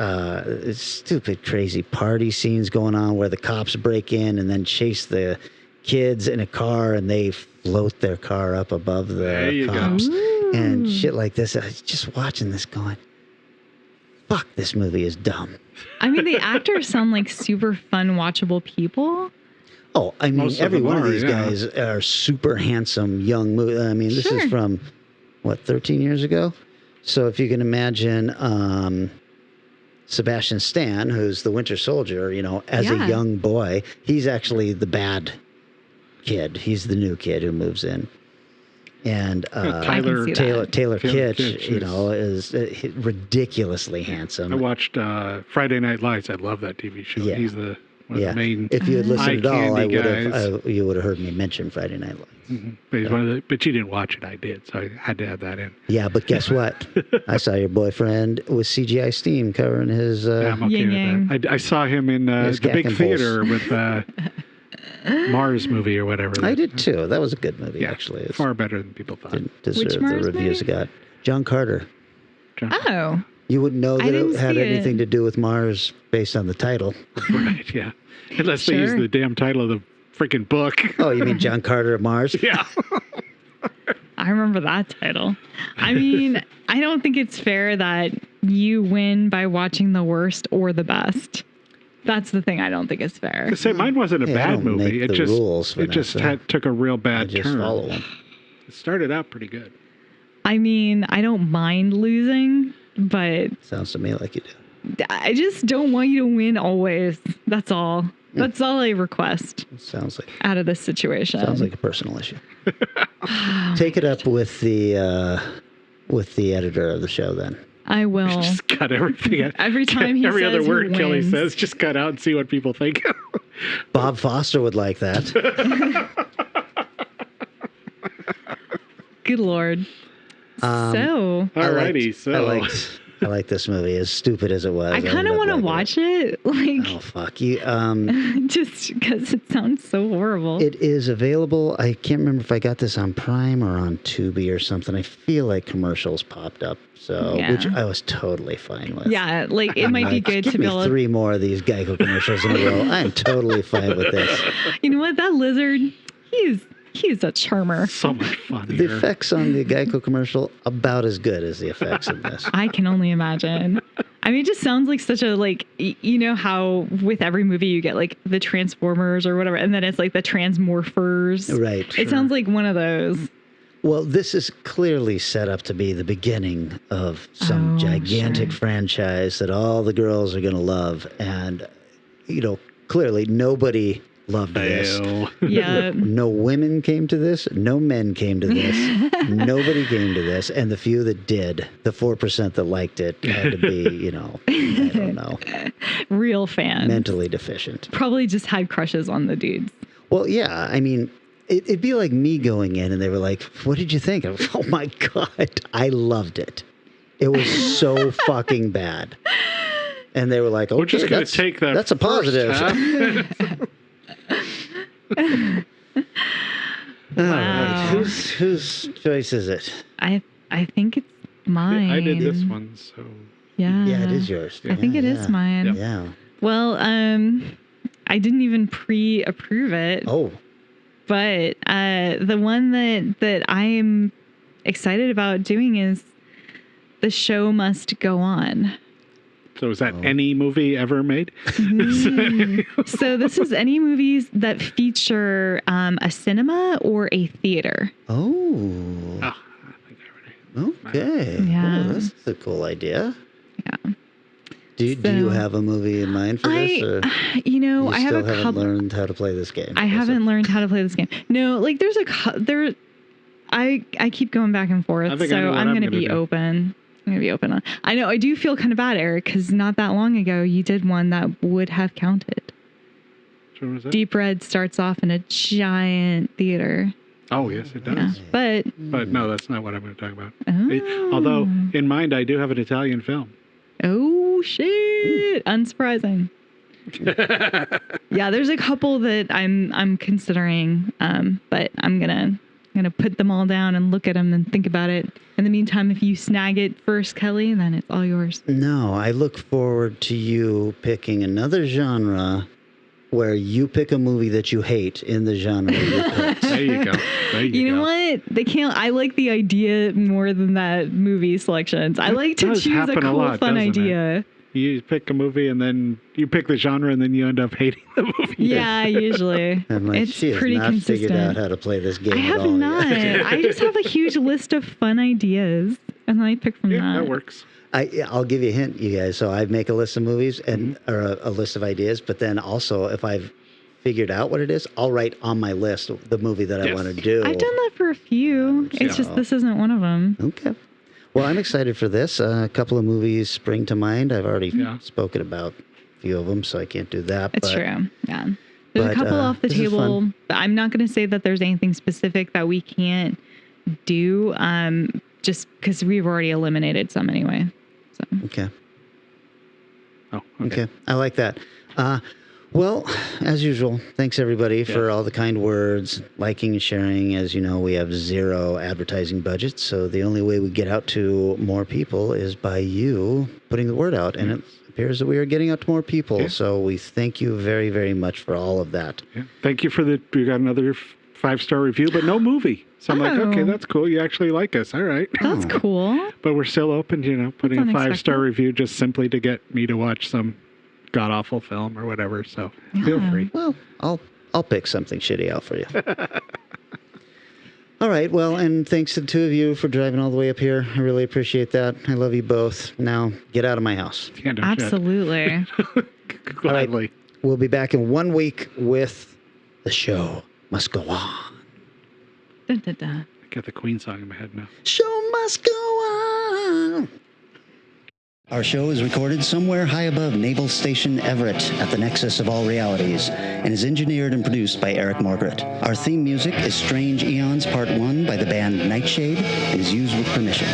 stupid, crazy party scenes going on where the cops break in and then chase the kids in a car and they float their car up above the cops and shit like this. I was just watching this going, fuck, this movie is dumb. I mean, the actors sound like super fun, watchable people. Oh, I mean, every one of these guys are super handsome young. I mean, this is from, 13 years ago? So if you can imagine Sebastian Stan, who's the Winter Soldier, as a young boy, he's actually the bad kid. He's the new kid who moves in. And Taylor Kitsch, is ridiculously handsome. I watched Friday Night Lights. I love that TV show. Yeah. He's one of the main. If you had listened at all, you would have heard me mention Friday Night Lights. Mm-hmm. But you didn't watch it. I did, so I had to add that in. Yeah, but guess what? I saw your boyfriend with CGI steam covering his. I'm okay with that. I saw him in the big theater with Mars movie or whatever. I did too. That was a good movie, actually. It's far better than people thought. Didn't deserve the reviews it got. John Carter. Oh. You wouldn't know that it had anything to do with Mars based on the title. Right, yeah. Unless they use the damn title of the freaking book. Oh, you mean John Carter of Mars? Yeah. I remember that title. I mean, I don't think it's fair that you win by watching the worst or the best. That's the thing I don't think is fair. To say mine wasn't a bad movie. It just took a real bad turn. Just follow them. It started out pretty good. I mean, I don't mind losing, but sounds to me like you do. I just don't want you to win always. That's all. That's all I request. Sounds like out of this situation. Sounds like a personal issue. Take it up with the editor of the show then. I will. Just cut everything out. Every time he every says other word he Kelly wins. says, just cut out and see what people think. Bob Foster would like that. Good Lord. Alrighty, I liked I like this movie, as stupid as it was. I kind of want to watch it. Like, oh fuck you! Just because it sounds so horrible. It is available. I can't remember if I got this on Prime or on Tubi or something. I feel like commercials popped up, which I was totally fine with. Yeah, like it might be good to be able to... 3 more of these Geico commercials in a row. I'm totally fine with this. You know what? That lizard, he's a charmer. So much fun. The effects on the Geico commercial about as good as the effects in this. I can only imagine. I mean, it just sounds like such a, like, you know how with every movie you get like the Transformers or whatever, and then it's like the Transmorphers. Right. It sounds like one of those. Well, this is clearly set up to be the beginning of some gigantic franchise that all the girls are going to love. And, you know, clearly nobody loved this. Yeah. No women came to this. No men came to this. Nobody came to this. And the few that did, the 4% that liked it, had to be, you know, I don't know. Real fans. Mentally deficient. Probably just had crushes on the dudes. Well, yeah. I mean, it'd be like me going in and they were like, what did you think? I was, oh my God, I loved it. It was so fucking bad. And they were like, okay, we're just going to take that. That's a positive. Wow. Whose choice is it? I think it's mine. I did this one, so. Yeah. Yeah, it is yours. I think it is mine. Yep. Yeah. Well, I didn't even pre-approve it. Oh. But the one that I am excited about doing is The Show Must Go On. So is that any movie ever made? So this is any movies that feature a cinema or a theater. Oh. I think I already. Okay. Yeah. Oh, this is a cool idea. Yeah. Do you have a movie in mind for this? Or you know, I have a haven't couple. learned how to play this game. I haven't learned how to play this game. No, like there's I keep going back and forth, so I'm going to be open. I'm going to be open on. I know I do feel kind of bad, Eric, because not that long ago you did one that would have counted. Sure was that? Deep Red starts off in a giant theater. Oh yes, it does. Yeah, but no, that's not what I'm going to talk about. Oh. Although in mind I do have an Italian film. Oh shit! Unsurprising. Yeah, there's a couple that I'm considering, but I'm gonna put them all down and look at them and think about it. In the meantime, if you snag it first, Kelly, then it's all yours. No, I look forward to you picking another genre where you pick a movie that you hate in the genre you picked. There you go. You know what? They can't. I like the idea more than that movie selections. I like to choose a cool, fun idea. You pick a movie and then you pick the genre and then you end up hating the movie. Yeah, usually. I'm like, it's she has pretty not consistent. figured out how to play this game I have at all not. yet. I just have a huge list of fun ideas, and then I pick from that. Yeah, that works. I'll give you a hint, you guys. So I make a list of movies and or a list of ideas, but then also if I've figured out what it is, I'll write on my list the movie that I want to do. I've done that for a few. It's just this isn't one of them. Okay. Well, I'm excited for this. A couple of movies spring to mind. I've already spoken about a few of them, so I can't do that. It's true. Yeah. There's a couple off the table. I'm not going to say that there's anything specific that we can't do, just because we've already eliminated some anyway. So. Okay. Oh, okay. I like that. Well, as usual, thanks everybody for all the kind words, liking and sharing. As you know, we have 0 advertising budget, so the only way we get out to more people is by you putting the word out, and it appears that we are getting out to more people. Yeah. So we thank you very, very much for all of that. Yeah. Thank you for we got another 5-star review, but no movie. So I'm like, okay, that's cool. You actually like us. All right. That's cool. But we're still open, putting a 5-star review just simply to get me to watch some god-awful film or whatever, so feel free. Well, I'll pick something shitty out for you. All right, well, and thanks to the two of you for driving all the way up here. I really appreciate that. I love you both. Now, get out of my house. Yeah, no absolutely. Gladly. Right, we'll be back in 1 week with The Show Must Go On. Dun, dun, dun. I got the Queen song in my head now. Show must go on. Our show is recorded somewhere high above Naval Station Everett at the nexus of all realities and is engineered and produced by Eric Margaret. Our theme music is Strange Aeons Part 1 by the band Nightshade and is used with permission.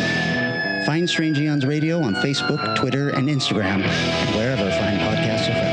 Find Strange Aeons Radio on Facebook, Twitter, and Instagram, and wherever fine podcasts are found.